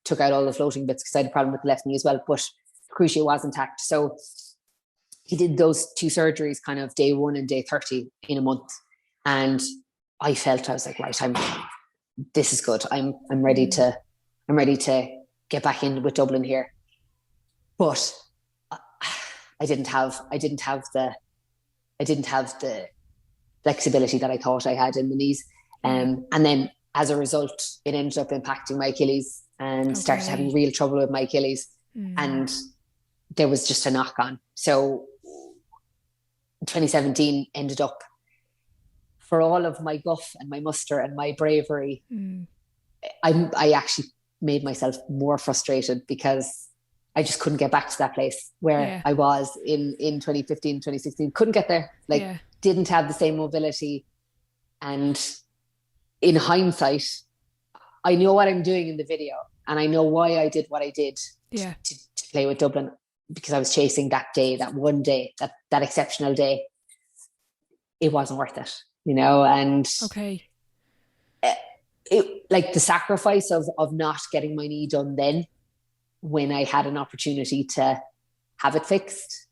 took out all the floating bits, because I had a problem with the left knee as well, but the cruciate was intact. So he did those 2 surgeries kind of day 1 and day 30 in a month. And I was like, right, this is good. I'm ready to I'm ready to get back in with Dublin here. But I didn't have the flexibility that I thought I had in the knees. And then as a result, it ended up impacting my Achilles and started having real trouble with my Achilles. And there was just a knock on. So 2017 ended up, for all of my guff and my muster and my bravery, I actually made myself more frustrated because I just couldn't get back to that place where I was in 2015, 2016. Couldn't get there. Didn't have the same mobility. And in hindsight, I know what I'm doing in the video and I know why I did what I did to play with Dublin, because I was chasing that day, that one day, that exceptional day. It wasn't worth it, and like the sacrifice of not getting my knee done then, when I had an opportunity to have it fixed,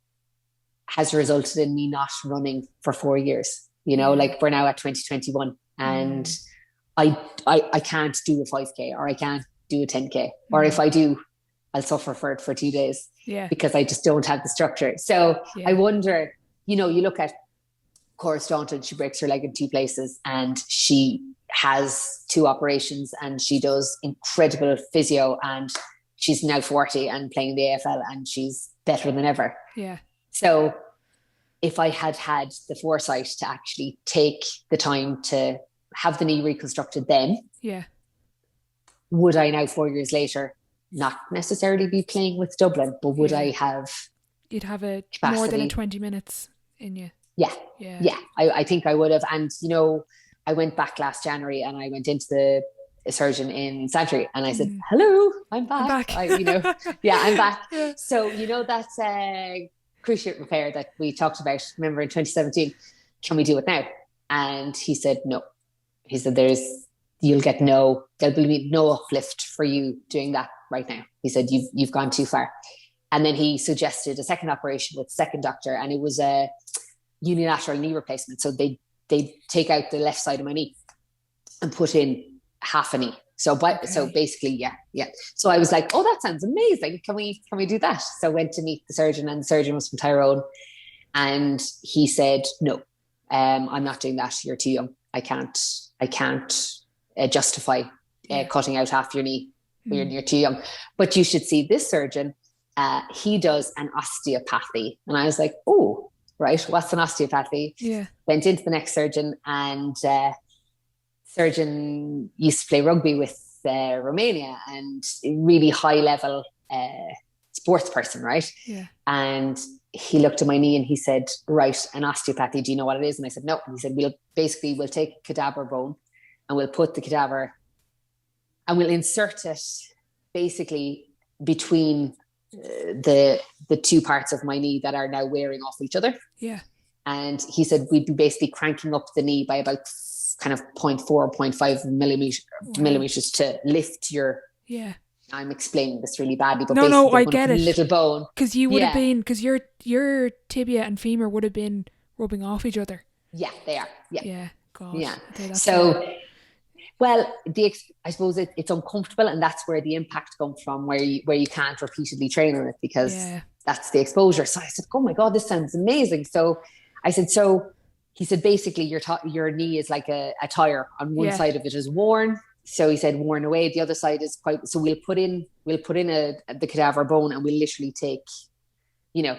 has resulted in me not running for 4 years. Like we're now at 2021 and I can't do a 5K or I can't do a 10K, or if I do, I'll suffer for it for 2 days because I just don't have the structure. So I wonder, you look at Cora Staunton, she breaks her leg in 2 places and she has 2 operations and she does incredible physio, and she's now 40 and playing the AFL and she's better than ever. Yeah. So if I had had the foresight to actually take the time to have the knee reconstructed then, would I now 4 years later not necessarily be playing with Dublin, but would I have... You'd have a capacity? More than a 20 minutes in you. Yeah. I think I would have. And, I went back last January and I went into the surgeon in Santry and I said, hello, I'm back. I'm back. So, that cruciate repair that we talked about, remember in 2017, can we do it now? And he said, no. He said, there'll be no uplift for you doing that right now. He said, you've gone too far. And then he suggested a second operation with the second doctor, and it was a unilateral knee replacement. So they take out the left side of my knee and put in half a knee. So basically, yeah. So I was like, oh, that sounds amazing. Can we do that? So I went to meet the surgeon, and the surgeon was from Tyrone, and he said, no, I'm not doing that. You're too young. I can't justify cutting out half your knee. You're too young. But you should see this surgeon. He does an osteopathy. And I was like, oh, right. What's an osteopathy? Yeah. Went into the next surgeon, and surgeon used to play rugby with Romania, and really high level sports person, right? Yeah. And he looked at my knee and he said, right, an osteopathy, do you know what it is? And I said, no. And he said, we'll take cadaver bone and we'll put the cadaver and we'll insert it basically between the 2 parts of my knee that are now wearing off each other. Yeah. And he said, we'd be basically cranking up the knee by about kind of 0.4 or 0.5 millimeters to lift your... Yeah. I'm explaining this really badly, but no, I get it. Little bone. Because you would have been, because your tibia and femur would have been rubbing off each other. Yeah, they are. Yeah. Yeah. God. Yeah. Okay, so, well, I suppose it's uncomfortable, and that's where the impact comes from, where you can't repeatedly train on it because that's the exposure. So I said, oh my God, this sounds amazing. So I said, he said, basically your knee is like a tire. On one side of it is worn. So he said, worn away. The other side is quite, so we'll put in the cadaver bone, and we'll literally take, we'll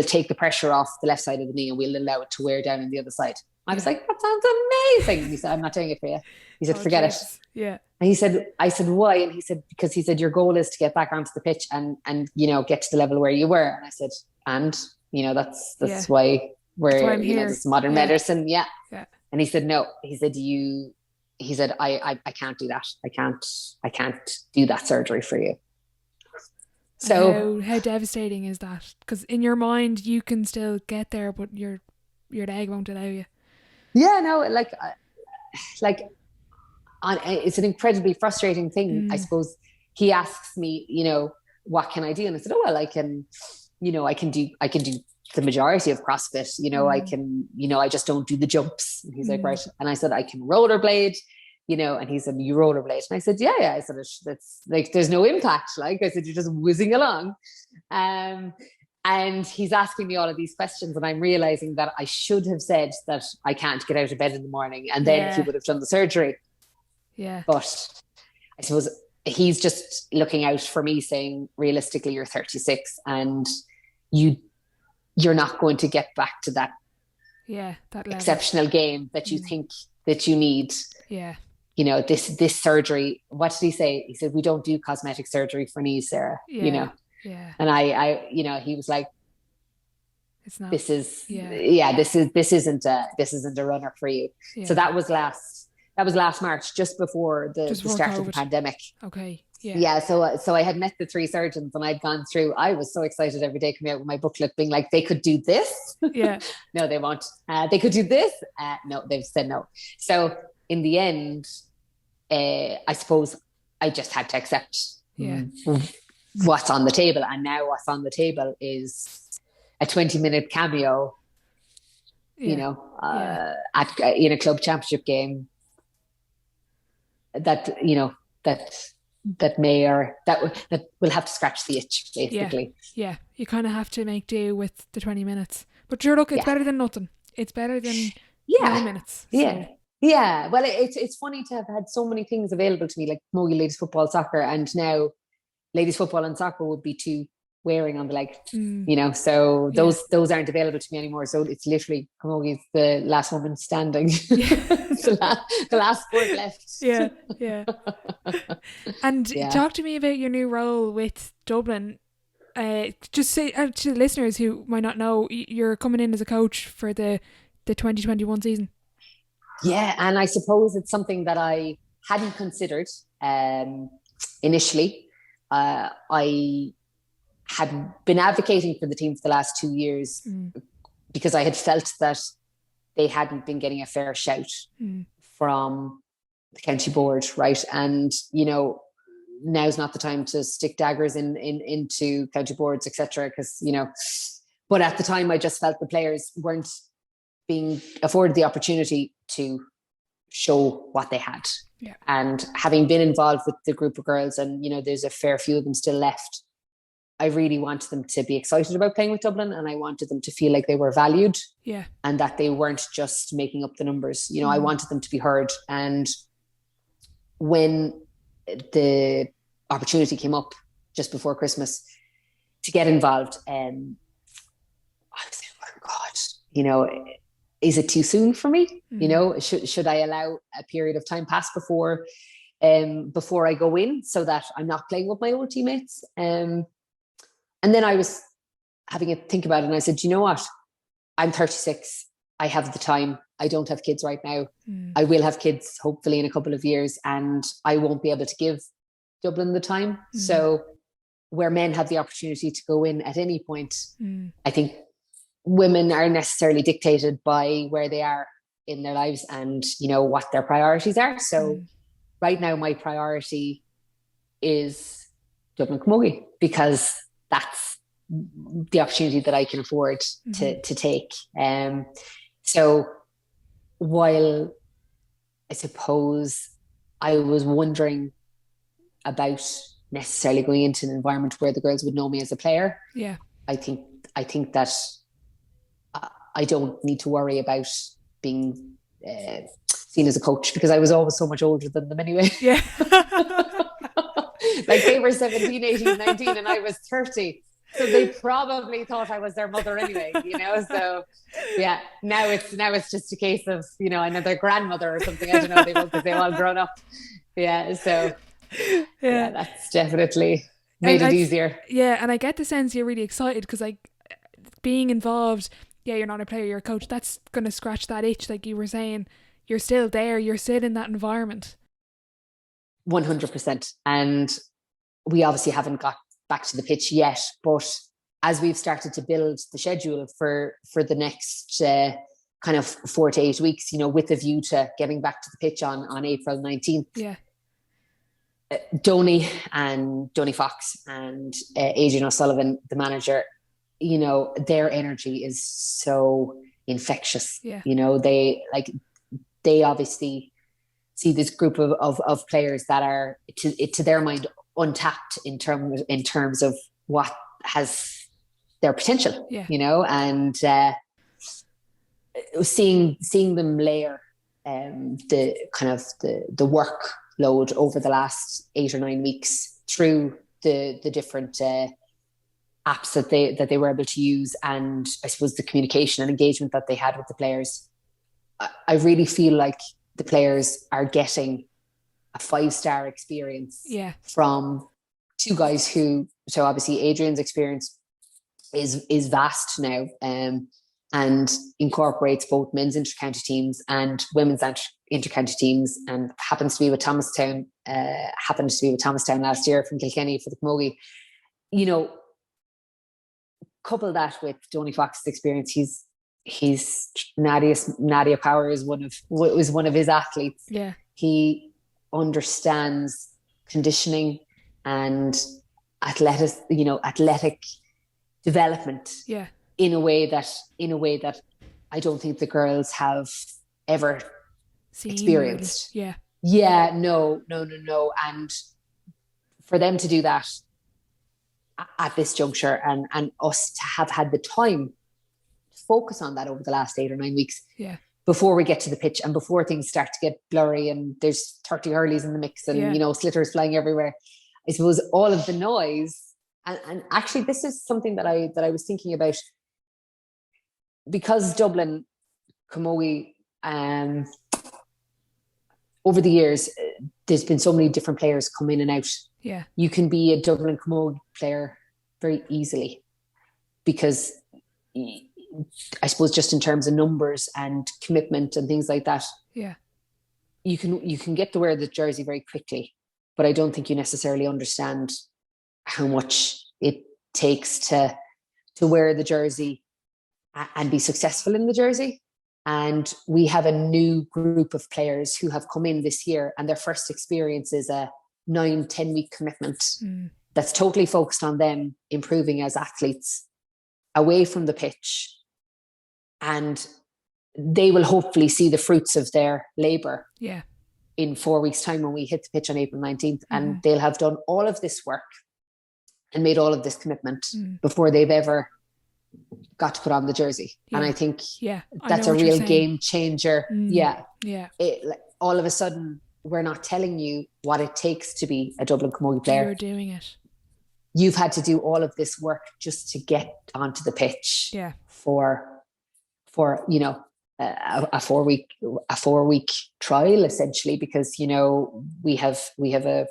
take the pressure off the left side of the knee, and we'll allow it to wear down on the other side. I was like, that sounds amazing. He said, I'm not doing it for you. He said, forget it. Yeah. And I said, why? And he said, because he said, your goal is to get back onto the pitch and get to the level where you were. And I said, that's why we're, this modern medicine. Yeah. And he said, no, he said, I can't do that. I can't do that surgery for you. So how devastating is that? Because in your mind, you can still get there, but your leg won't allow you. Yeah, no, it's an incredibly frustrating thing. I suppose he asks me, what can I do? And I said, oh, well, I can do the majority of CrossFit, I can, I just don't do the jumps. And he's like, right. And I said, I can rollerblade, you know, and he said, you rollerblade. And I said, yeah. I said, that's like, there's no impact. Like I said, you're just whizzing along. And he's asking me all of these questions, and I'm realizing that I should have said that I can't get out of bed in the morning, and then he would have done the surgery. Yeah. But I suppose he's just looking out for me, saying, realistically, you're 36 and you're not going to get back to that that level. Exceptional game that you think that you need. Yeah. You know, this surgery, what did he say? He said, we don't do cosmetic surgery for knees, Sarah, you know? Yeah. And I, you know, he was like, it's not, this isn't a runner for you. Yeah. So that was last March, just before the start of the pandemic. Okay. Yeah. So I had met the 3 surgeons, and I'd gone through, I was so excited every day coming out with my booklet being like, they could do this. Yeah. No, they won't. They could do this. No, they've said no. So in the end, I suppose I just had to accept what's on the table. And now what's on the table is a 20-minute cameo, you know, in a club championship game that, you know, that will have to scratch the itch, basically. Yeah. You kind of have to make do with the 20 minutes. But sure, look, it's better than nothing. It's better than 9 minutes. So. Yeah. Yeah. Well, it's funny to have had so many things available to me, like Camogie ladies football, soccer, and now ladies football and soccer would be 2 wearing on the leg, you know, so those aren't available to me anymore. So it's literally Kamogie's the last woman standing, the last sport left. Yeah. And talk to me about your new role with Dublin. Just say to the listeners who might not know, you're coming in as a coach for the 2021 season. Yeah, and I suppose it's something that I hadn't considered initially. I had been advocating for the team for the last 2 years because I had felt that they hadn't been getting a fair shout from the county board, right? And, you know, now's not the time to stick daggers into county boards, etc. Because, you know, but at the time I just felt the players weren't being afforded the opportunity to show what they had. Yeah. And having been involved with the group of girls, and, you know, there's a fair few of them still left, I really wanted them to be excited about playing with Dublin, and I wanted them to feel like they were valued and that they weren't just making up the numbers. You know, I wanted them to be heard. And when the opportunity came up just before Christmas to get involved, I was like, oh God, you know, is it too soon for me? You know, should I allow a period of time pass before I go in, so that I'm not playing with my old teammates? And then I was having a think about it, and I said, you know what? I'm 36. I have the time. I don't have kids right now. I will have kids hopefully in a couple of years, and I won't be able to give Dublin the time. So where men have the opportunity to go in at any point, I think women are necessarily dictated by where they are in their lives and, you know, what their priorities are. So right now my priority is Dublin Camogie, because that's the opportunity that I can afford to take. So while I suppose I was wondering about necessarily going into an environment where the girls would know me as a player, I think that I don't need to worry about being seen as a coach, because I was always so much older than them anyway. Yeah. Like they were 17, 18, 19 and I was 30. So they probably thought I was their mother anyway, you know? So yeah, now it's just a case of, you know, another grandmother or something. I don't know, because they've all grown up. Yeah. So yeah, that's definitely made it easier. Yeah. And I get the sense you're really excited, because like being involved, you're not a player, you're a coach. That's going to scratch that itch. Like you were saying, you're still there, you're still in that environment. 100%. And we obviously haven't got back to the pitch yet, but as we've started to build the schedule for the next kind of 4 to 8 weeks, you know, with a view to getting back to the pitch on April 19th. Yeah. Donny Fox and Adrian O'Sullivan, the manager, you know, their energy is so infectious. Yeah. You know, they obviously see this group of players that are to their mind untapped in terms of what has their potential, and seeing them layer the kind of the workload over the last 8 or 9 weeks through the different apps that they were able to use, and I suppose the communication and engagement that they had with the players. I really feel like the players are getting a 5-star experience from two guys who, so obviously Adrian's experience is vast now, and incorporates both men's intercounty teams and women's intercounty teams, and happens to be with Thomastown last year from Kilkenny for the Komogi. Couple that with Donny Fox's experience. He's Nadia Power was one of his athletes. Yeah. He understands conditioning and athletic development. Yeah. In a way that I don't think the girls have ever experienced. Really. Yeah. No. And for them to do that at this juncture, and us to have had the time to focus on that over the last 8 or 9 weeks, before we get to the pitch and before things start to get blurry and there's 30 hurleys in the mix and slitters flying everywhere. I suppose all of the noise, and actually this is something that I was thinking about, because Dublin Camogie, over the years, there's been so many different players come in and out. Yeah. You can be a Dublin Camogie player very easily, because I suppose just in terms of numbers and commitment and things like that, you can get to wear the jersey very quickly, but I don't think you necessarily understand how much it takes to wear the jersey and be successful in the jersey. And we have a new group of players who have come in this year, and their first experience is a 9-10 week commitment that's totally focused on them improving as athletes away from the pitch. And they will hopefully see the fruits of their labor in 4 weeks' time when we hit the pitch on April 19th. And they'll have done all of this work and made all of this commitment before they've ever got to put on the jersey. And I think that's a real game changer. All of a sudden, we're not telling you what it takes to be a Dublin Camogie player. You're doing it. You've had to do all of this work just to get onto the pitch for a 4-week trial, essentially, because we have a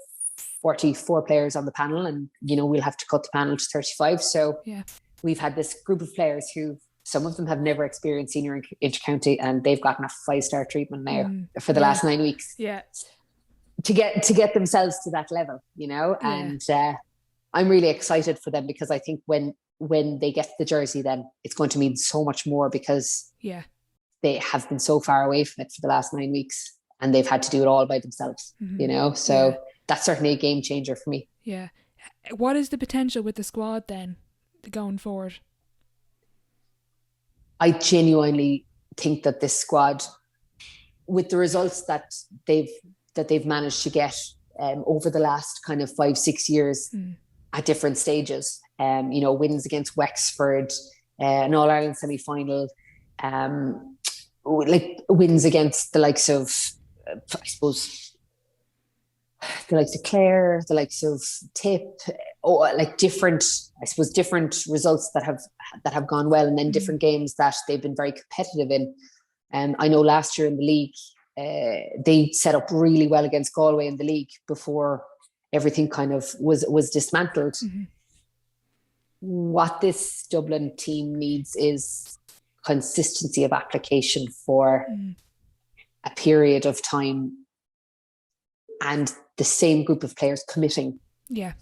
44 players on the panel, and we'll have to cut the panel to 35. So we've had this group of players who, some of them have never experienced senior intercounty, and they've gotten a 5-star treatment now for the last 9 weeks. To get themselves to that level, and I'm really excited for them, because I think when they get the jersey, then it's going to mean so much more, because they have been so far away from it for the last 9 weeks, and they've had to do it all by themselves. So that's certainly a game changer for me. What is the potential with the squad then going forward? I genuinely think that this squad, with the results that they've managed to get over the last kind of 5-6 years at different stages, wins against Wexford, an All-Ireland semi-final, wins against the likes of, I suppose, the likes of Clare, the likes of Tip, or different results that have gone well, and then different games that they've been very competitive in. I know last year in the league, they set up really well against Galway in the league before everything kind of was dismantled. What this Dublin team needs is consistency of application for a period of time, and the same group of players committing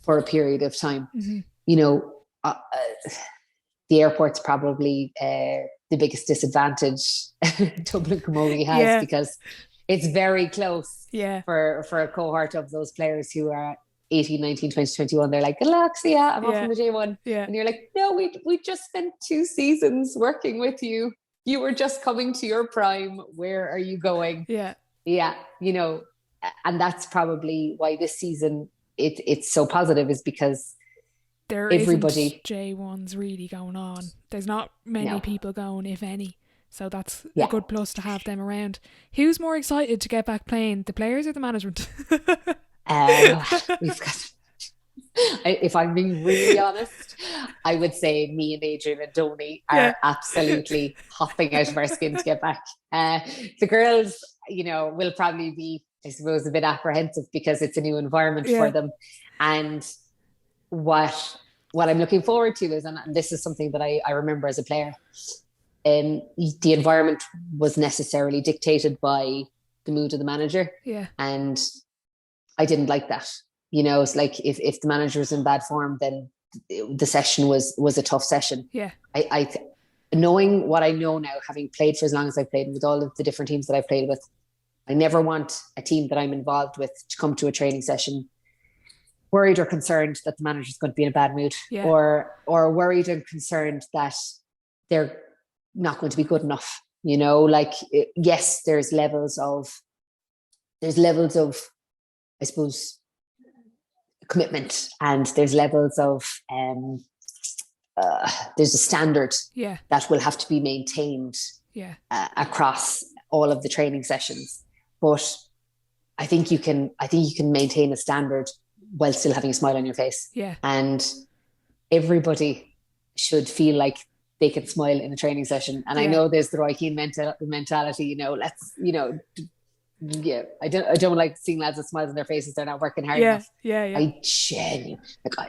for a period of time. The airport's probably the biggest disadvantage Dublin Camogie has, because it's very close for a cohort of those players who are 18, 19, 20, 21. They're like, good luck, see ya, I'm off on the day one. And you're like, no, we just spent 2 seasons working with you. You were just coming to your prime. Where are you going? and that's probably why this season it's so positive, is because There everybody, isn't J1s really going on. There's not many no, people going, if any. So that's a yeah. good plus to have them around. Who's more excited to get back playing, the players or the management? We've got, if I'm being really honest, I would say me and Adrian and Donny Yeah. are absolutely hopping out of our skin to get back. The girls, will probably be, I suppose, a bit apprehensive because it's a new environment for them. And what I'm looking forward to is, and this is something that I remember as a player, the environment was necessarily dictated by the mood of the manager. Yeah. And I didn't like that. It's like if the manager was in bad form, then the session was a tough session. Yeah. I knowing what I know now, having played for as long as I've played with all of the different teams that I've played with, I never want a team that I'm involved with to come to a training session worried or concerned that the manager's going to be in a bad mood, or worried and concerned that they're not going to be good enough. Yes, there's levels of, I suppose, commitment, and there's levels of there's a standard that will have to be maintained across all of the training sessions. But I think you can maintain a standard while still having a smile on your face. Yeah. And everybody should feel like they can smile in a training session. And I know there's the Roy Keane mentality, I don't like seeing lads with smiles on their faces. They're not working hard enough. I genuinely,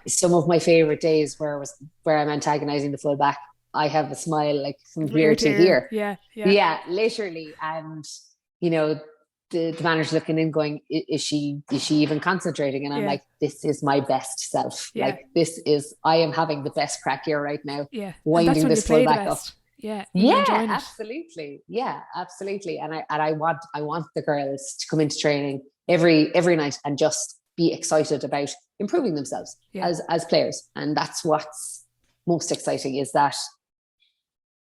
some of my favorite days where I'm antagonizing the full back, I have a smile like from here to here. Yeah, literally. And the manager's looking in going, is she even concentrating? And I'm like, this is my best self. Like I am having the best crack here right now. Winding this full back up. Absolutely. Yeah, absolutely. And I want the girls to come into training every night and just be excited about improving themselves as players. And that's what's most exciting, is that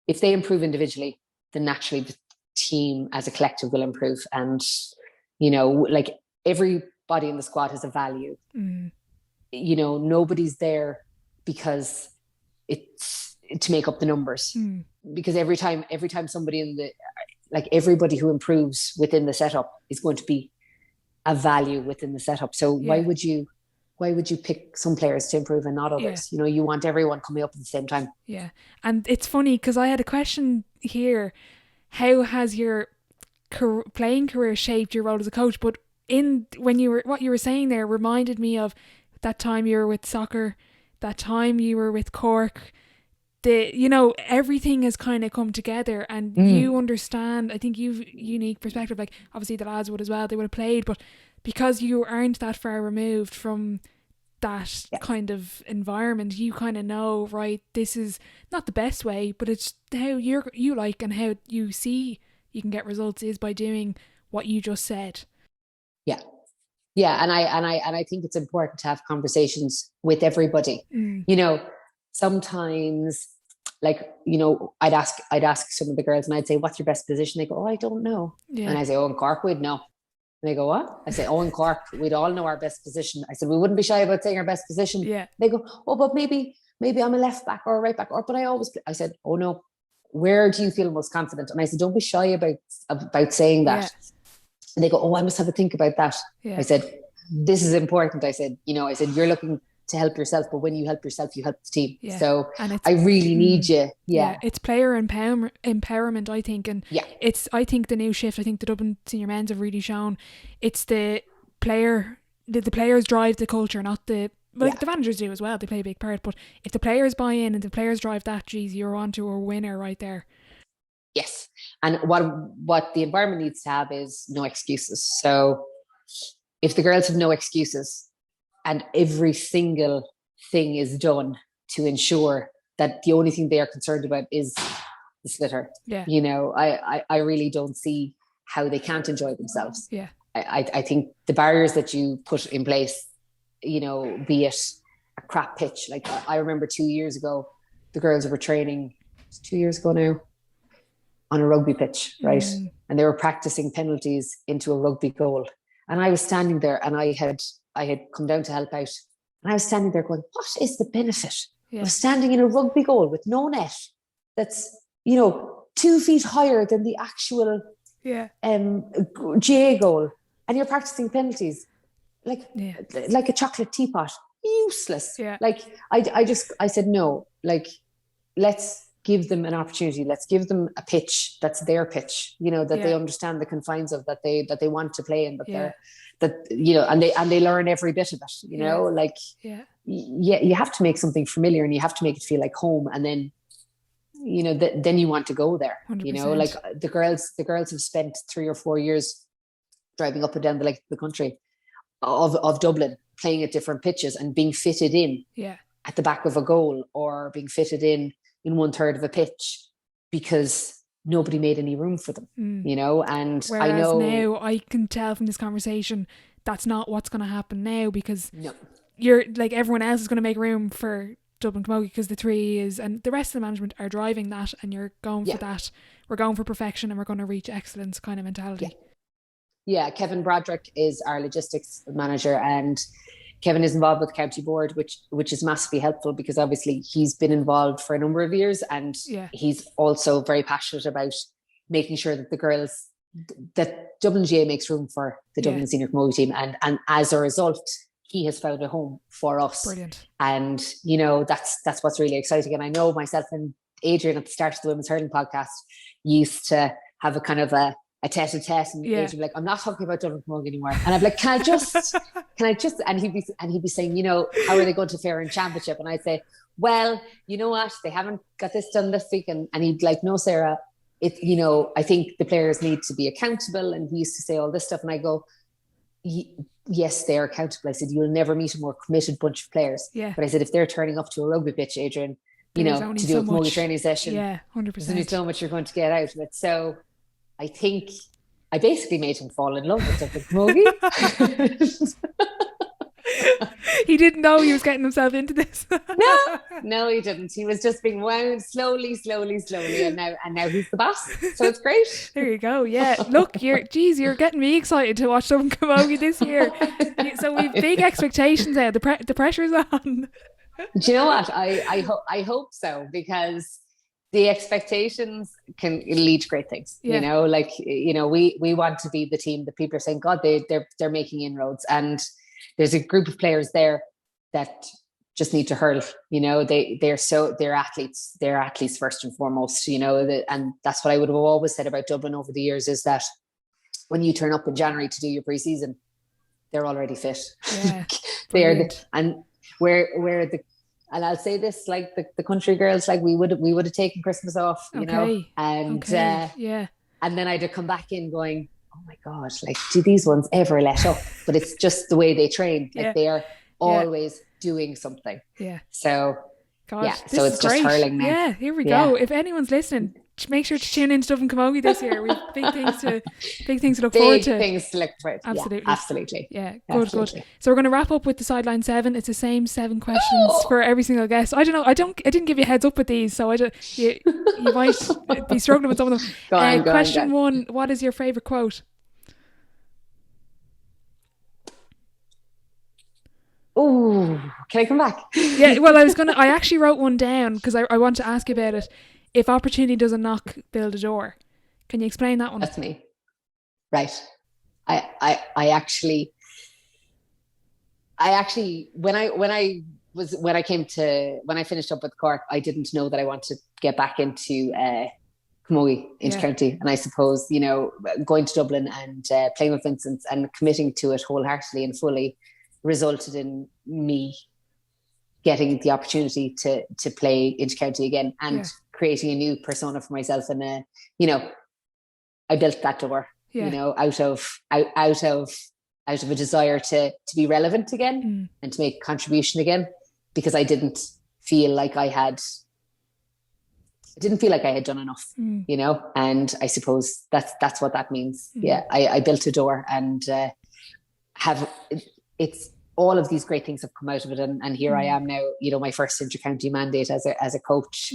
if they improve individually, then naturally the team as a collective will improve. And like everybody in the squad has a value. Nobody's there because it's to make up the numbers. Because every time somebody everybody who improves within the setup is going to be a value within the setup. So why would you pick some players to improve and not others? You want everyone coming up at the same time. And it's funny because I had a question here: how has your playing career shaped your role as a coach? But what you were saying there reminded me of that time you were with soccer, that time you were with Cork. Everything has kind of come together, and you understand. I think you've unique perspective. Like obviously the lads would as well; they would have played, but because you aren't that far removed from that kind of environment, you kind of know, right, this is not the best way, but it's how you like and how you see you can get results is by doing what you just said. And I think it's important to have conversations with everybody. Sometimes, I'd ask some of the girls and I'd say, what's your best position? They go, oh, I don't know. And I say, oh, in Cork we'd know. And they go, what? I say, oh, in Cork we'd all know our best position. I said, we wouldn't be shy about saying our best position. They go, oh, but maybe I'm a left back or a right back, but I always play. I said, oh no, where do you feel most confident? And I said, don't be shy about saying that. And they go, oh, I must have a think about that. I said, this is important. I said, you're looking to help yourself, but when you help yourself, you help the team. So I really need you. It's player empowerment, I think. And I think the new shift, I think the Dublin senior men's have really shown it's the player, the players drive the culture, not the managers do as well. They play a big part, but if the players buy in and the players drive that, geez, you're on to a winner right there. Yes. And what the environment needs to have is no excuses. So if the girls have no excuses and every single thing is done to ensure that the only thing they are concerned about is the slitter, I really don't see how they can't enjoy themselves. I think the barriers that you put in place, be it a crap pitch. Like I remember 2 years ago, the girls were training, 2 years ago now, on a rugby pitch, right? And they were practicing penalties into a rugby goal. And I was standing there, and I had come down to help out, and I was standing there going, what is the benefit of standing in a rugby goal with no net that's, 2 feet higher than the actual GA goal, and you're practicing penalties like a chocolate teapot? Useless. Like I said, no, like, let's give them an opportunity. Let's give them a pitch that's their pitch, that they understand the confines of, that they want to play in, and they learn every bit of it, you have to make something familiar, and you have to make it feel like home. And then, then you want to go there, 100%. Like the girls have spent 3 or 4 years driving up and down the country of Dublin, playing at different pitches and being fitted in at the back of a goal, or being fitted in 1/3 of a pitch, because nobody made any room for them, and whereas I know now I can tell from this conversation that's not what's going to happen now, because you're like, everyone else is going to make room for Dublin Camogie, because the 3 is, and the rest of the management are driving that, and you're going for that. We're going for perfection, and we're going to reach excellence kind of mentality. Yeah, Kevin Broderick is our logistics manager, and Kevin is involved with the county board, which is massively helpful, because obviously he's been involved for a number of years, and he's also very passionate about making sure that that Dublin GA makes room for the Dublin senior camogie team, and as a result, he has found a home for us. Brilliant. And that's what's really exciting. And I know myself and Adrian at the start of the Women's Hurling podcast used to have a kind of a tete-a-tete, and Adrian would be like, I'm not talking about Dublin Camogie anymore. And I'd be like, can I just, and he'd be saying, how are they going to fare in championship? And I'd say, well, you know what, they haven't got this done this week. And he'd like, no, Sarah, I think the players need to be accountable. And he used to say all this stuff. And I go, yes, they are accountable. I said, you'll never meet a more committed bunch of players. But I said, if they're turning up to a rugby pitch, Adrian, to do a camogie training session, 100%. There's only so much you're going to get out of it. So I think I basically made him fall in love with Dublin Camogie. He didn't know he was getting himself into this. No, he didn't. He was just being wound slowly, and now he's the boss. So it's great. There you go. Yeah. Look, you're getting me excited to watch Dublin Camogie this year. So we've big expectations there. The pressure's on. Do you know what? I hope so, because the expectations can lead to great things. We want to be the team that people are saying, God, they're making inroads, and there's a group of players there that just need to hurl. They're athletes. They're athletes first and foremost. And that's what I would have always said about Dublin over the years, is that when you turn up in January to do your pre-season, they're already fit. Yeah, and I'll say this, like the country girls, like we would have taken Christmas off, and and then I'd have come back in going, oh my God, like, do these ones ever let up? But it's just the way they train. Like they are always doing something. Yeah. So God, so it's just hurling now. Yeah, here we go. If anyone's listening, make sure to tune into Dublin Camogie this year. We've big things to look forward to. Big things to look forward to. Absolutely. Yeah, absolutely. Yeah, good. So we're going to wrap up with the sideline 7. It's the same 7 questions for every single guest. I don't know. I didn't give you a heads up with these, so you might be struggling with some of them. Go on, question 1: what is your favourite quote? Oh, can I come back? Yeah, well, I actually wrote one down because I want to ask you about it. If opportunity doesn't knock, build a door. Can you explain that one? That's me. Right. I actually when I finished up with Cork, I didn't know that I wanted to get back into Komogi, Intercounty, and I suppose going to Dublin and playing with Vincent and committing to it wholeheartedly and fully resulted in me getting the opportunity to play Intercounty again and creating a new persona for myself. And I built that door, out of a desire to be relevant again and to make a contribution again, because I didn't feel like I had done enough, and I suppose that's what that means. I built a door, and it's all of these great things have come out of it, and here I am now, my first intercounty mandate as a coach,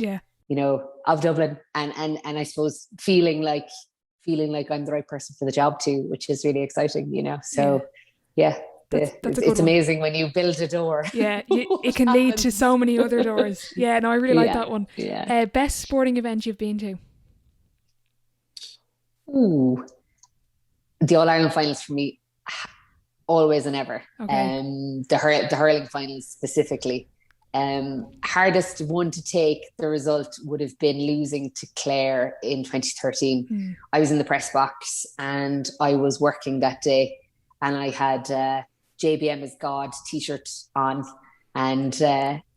of Dublin, and I suppose feeling like feeling like I'm the right person for the job too, which is really exciting, you know. So it's amazing when you build a door. Yeah, it can lead to so many other doors. Yeah, no, I really like that one. Yeah. Best sporting event you've been to? Ooh, the All Ireland finals for me, always and ever. Okay. The hurling finals specifically. Hardest one to take, the result would have been losing to Clare in 2013. I was in the press box and I was working that day, and I had JBM is God t-shirt on, and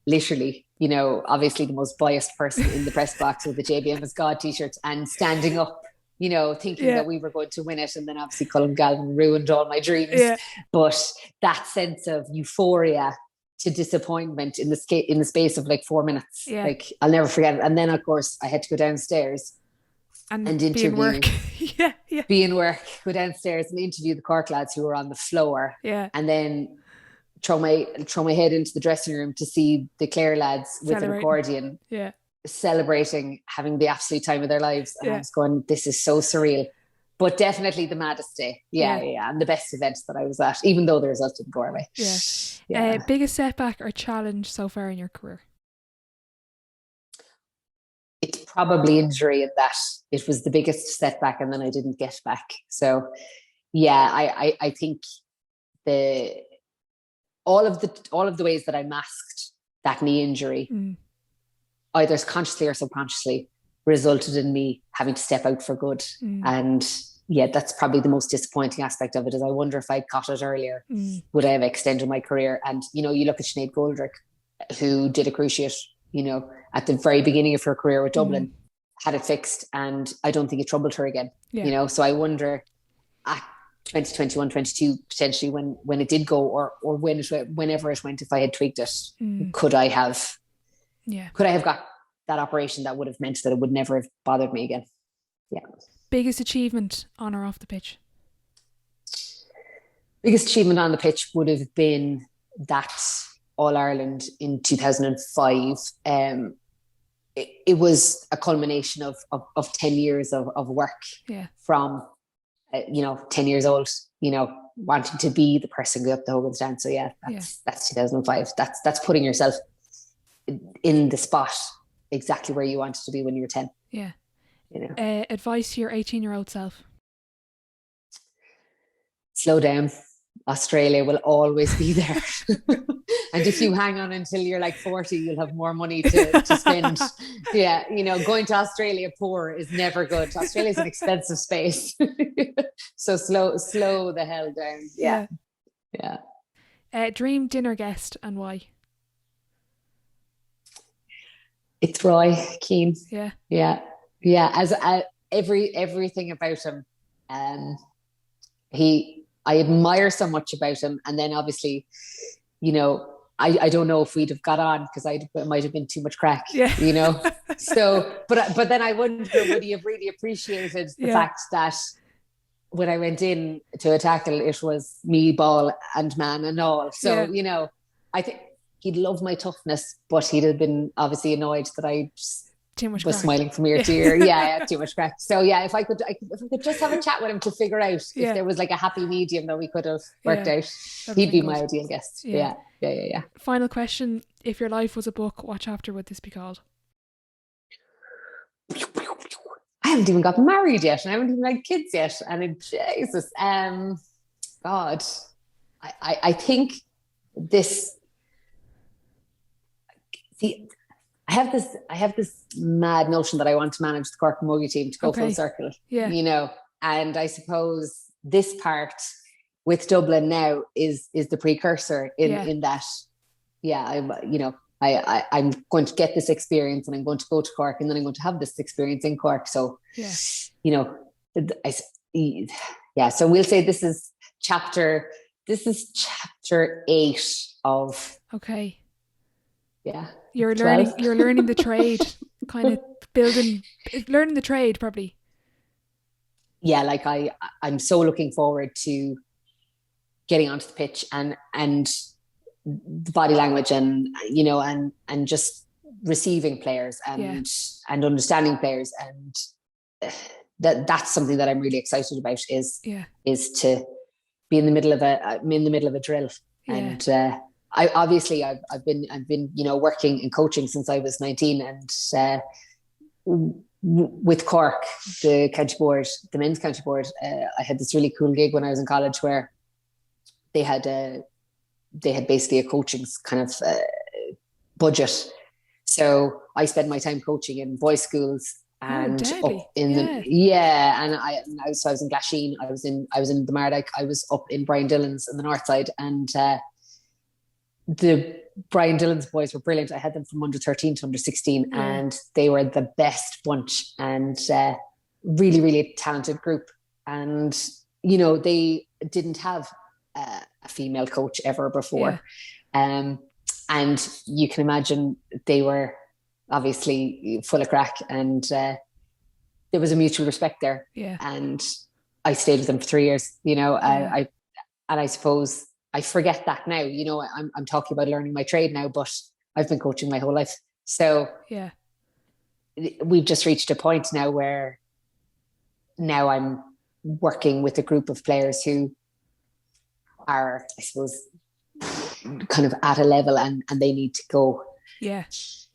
literally, you know, obviously the most biased person in the press box with the JBM is God t-shirt and standing up, you know, thinking that we were going to win it. And then obviously Colin Galvin ruined all my dreams. Yeah. But that sense of euphoria to disappointment in the space of like 4 minutes, like I'll never forget it. And then of course I had to go downstairs and interview. Be in work, go downstairs and interview the Cork lads who were on the floor. Yeah. And then throw my head into the dressing room to see the Clare lads with an accordion. Yeah. Celebrating, having the absolute time of their lives. And I was going, this is so surreal. But definitely the maddest day. Yeah. And the best events that I was at, even though the result didn't go our way. Yeah. Biggest setback or challenge so far in your career? It's probably injury, in that it was the biggest setback and then I didn't get back. So yeah, I think all of the ways that I masked that knee injury, either consciously or subconsciously, resulted in me having to step out for good. And yeah, that's probably the most disappointing aspect of it, is I wonder if I'd caught it earlier, would I have extended my career? And, you know, you look at Sinead Goldrick, who did a cruciate, you know, at the very beginning of her career with Dublin, had it fixed, and I don't think it troubled her again, you know? So I wonder at 2021, 22, potentially when it did go, or whenever it went, if I had tweaked it, could I have got that operation that would have meant that it would never have bothered me again? Yeah. Biggest achievement on or off the pitch? Biggest achievement on the pitch would have been that All Ireland in 2005. It was a culmination of 10 years of work from, 10 years old, you know, wanting to be the person go up the Hogan's stand. So that's 2005. That's putting yourself in the spot exactly where you wanted to be when you were 10. Yeah. You know. Advice to your 18-year-old self? Slow down. Australia will always be there. And if you hang on until you're like 40, you'll have more money to spend. Yeah, you know, going to Australia poor is never good. Australia's an expensive space. So slow the hell down. Yeah. Dream dinner guest and why? It's Roy Keane. Yeah. As everything about him, I admire so much about him. And then obviously, you know, I don't know if we'd have got on, because it might have been too much crack, you know? So, but then I wonder, would he have really appreciated the fact that when I went in to a tackle, it was me, ball and man and all. So, you know, I think he'd love my toughness, but he'd have been obviously annoyed that I too much was crack. Smiling from ear to ear. Yeah, too much crack. So yeah, if I could just have a chat with him to figure out if there was like a happy medium that we could have worked out, he'd be my ideal guest. Yeah. Final question: if your life was a book, what chapter would this be called? I haven't even got married yet, and I haven't even had kids yet. And Jesus, God, I think this. See, I have this mad notion that I want to manage the Cork and Dublin team to go full circle. Yeah. You know, and I suppose this part with Dublin now is the precursor in that. Yeah, I'm going to get this experience, and I'm going to go to Cork, and then I'm going to have this experience in Cork. So, you know, so we'll say this is chapter 8 of. Okay. Yeah. You're learning the trade, kind of learning the trade probably. Yeah, like I'm so looking forward to getting onto the pitch and the body language, and you know, and just receiving players and understanding players, and that's something that I'm really excited about is to be in the middle of a drill. Yeah. And I've been working and coaching since I was 19, and with Cork, the county board, the men's county board, I had this really cool gig when I was in college where they had basically a coaching kind of budget. So I spent my time coaching in boys' schools and up in and I was in Glasheen, I was in the Mardyke, I was up in Brian Dillon's in the north side, and the Brian Dillon's boys were brilliant. I had them from under 13 to under 16, and they were the best bunch, and really, really talented group. And they didn't have a female coach ever before. And you can imagine they were obviously full of crack, and there was a mutual respect there. And I stayed with them for 3 years, I suppose I forget that now, I'm talking about learning my trade now, but I've been coaching my whole life. So we've just reached a point now where now I'm working with a group of players who are, I suppose, kind of at a level and they need to go. They have to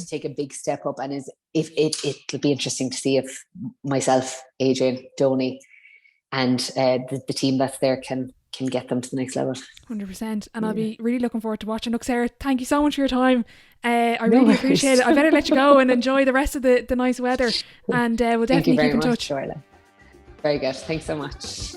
take a big step up, and it'll be interesting to see if myself, Adrian, Donny, and the team that's there can get them to the next level. 100%. And I'll be really looking forward to watching. Look, Sarah, thank you so much for your time. I really appreciate it. I better let you go and enjoy the rest of the nice weather, and we'll definitely keep in touch. Orla. Very good. Thanks so much.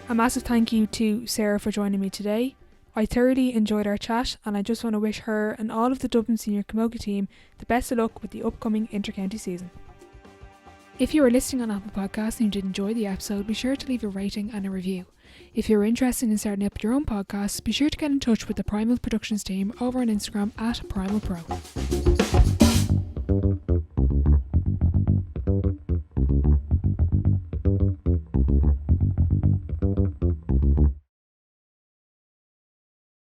A massive thank you to Sarah for joining me today. I thoroughly enjoyed our chat, and I just want to wish her and all of the Dublin Senior Camogie team the best of luck with the upcoming intercounty season. If you are listening on Apple Podcasts and you did enjoy the episode, be sure to leave a rating and a review. If you're interested in starting up your own podcast, be sure to get in touch with the Primal Productions team over on Instagram @PrimalPro.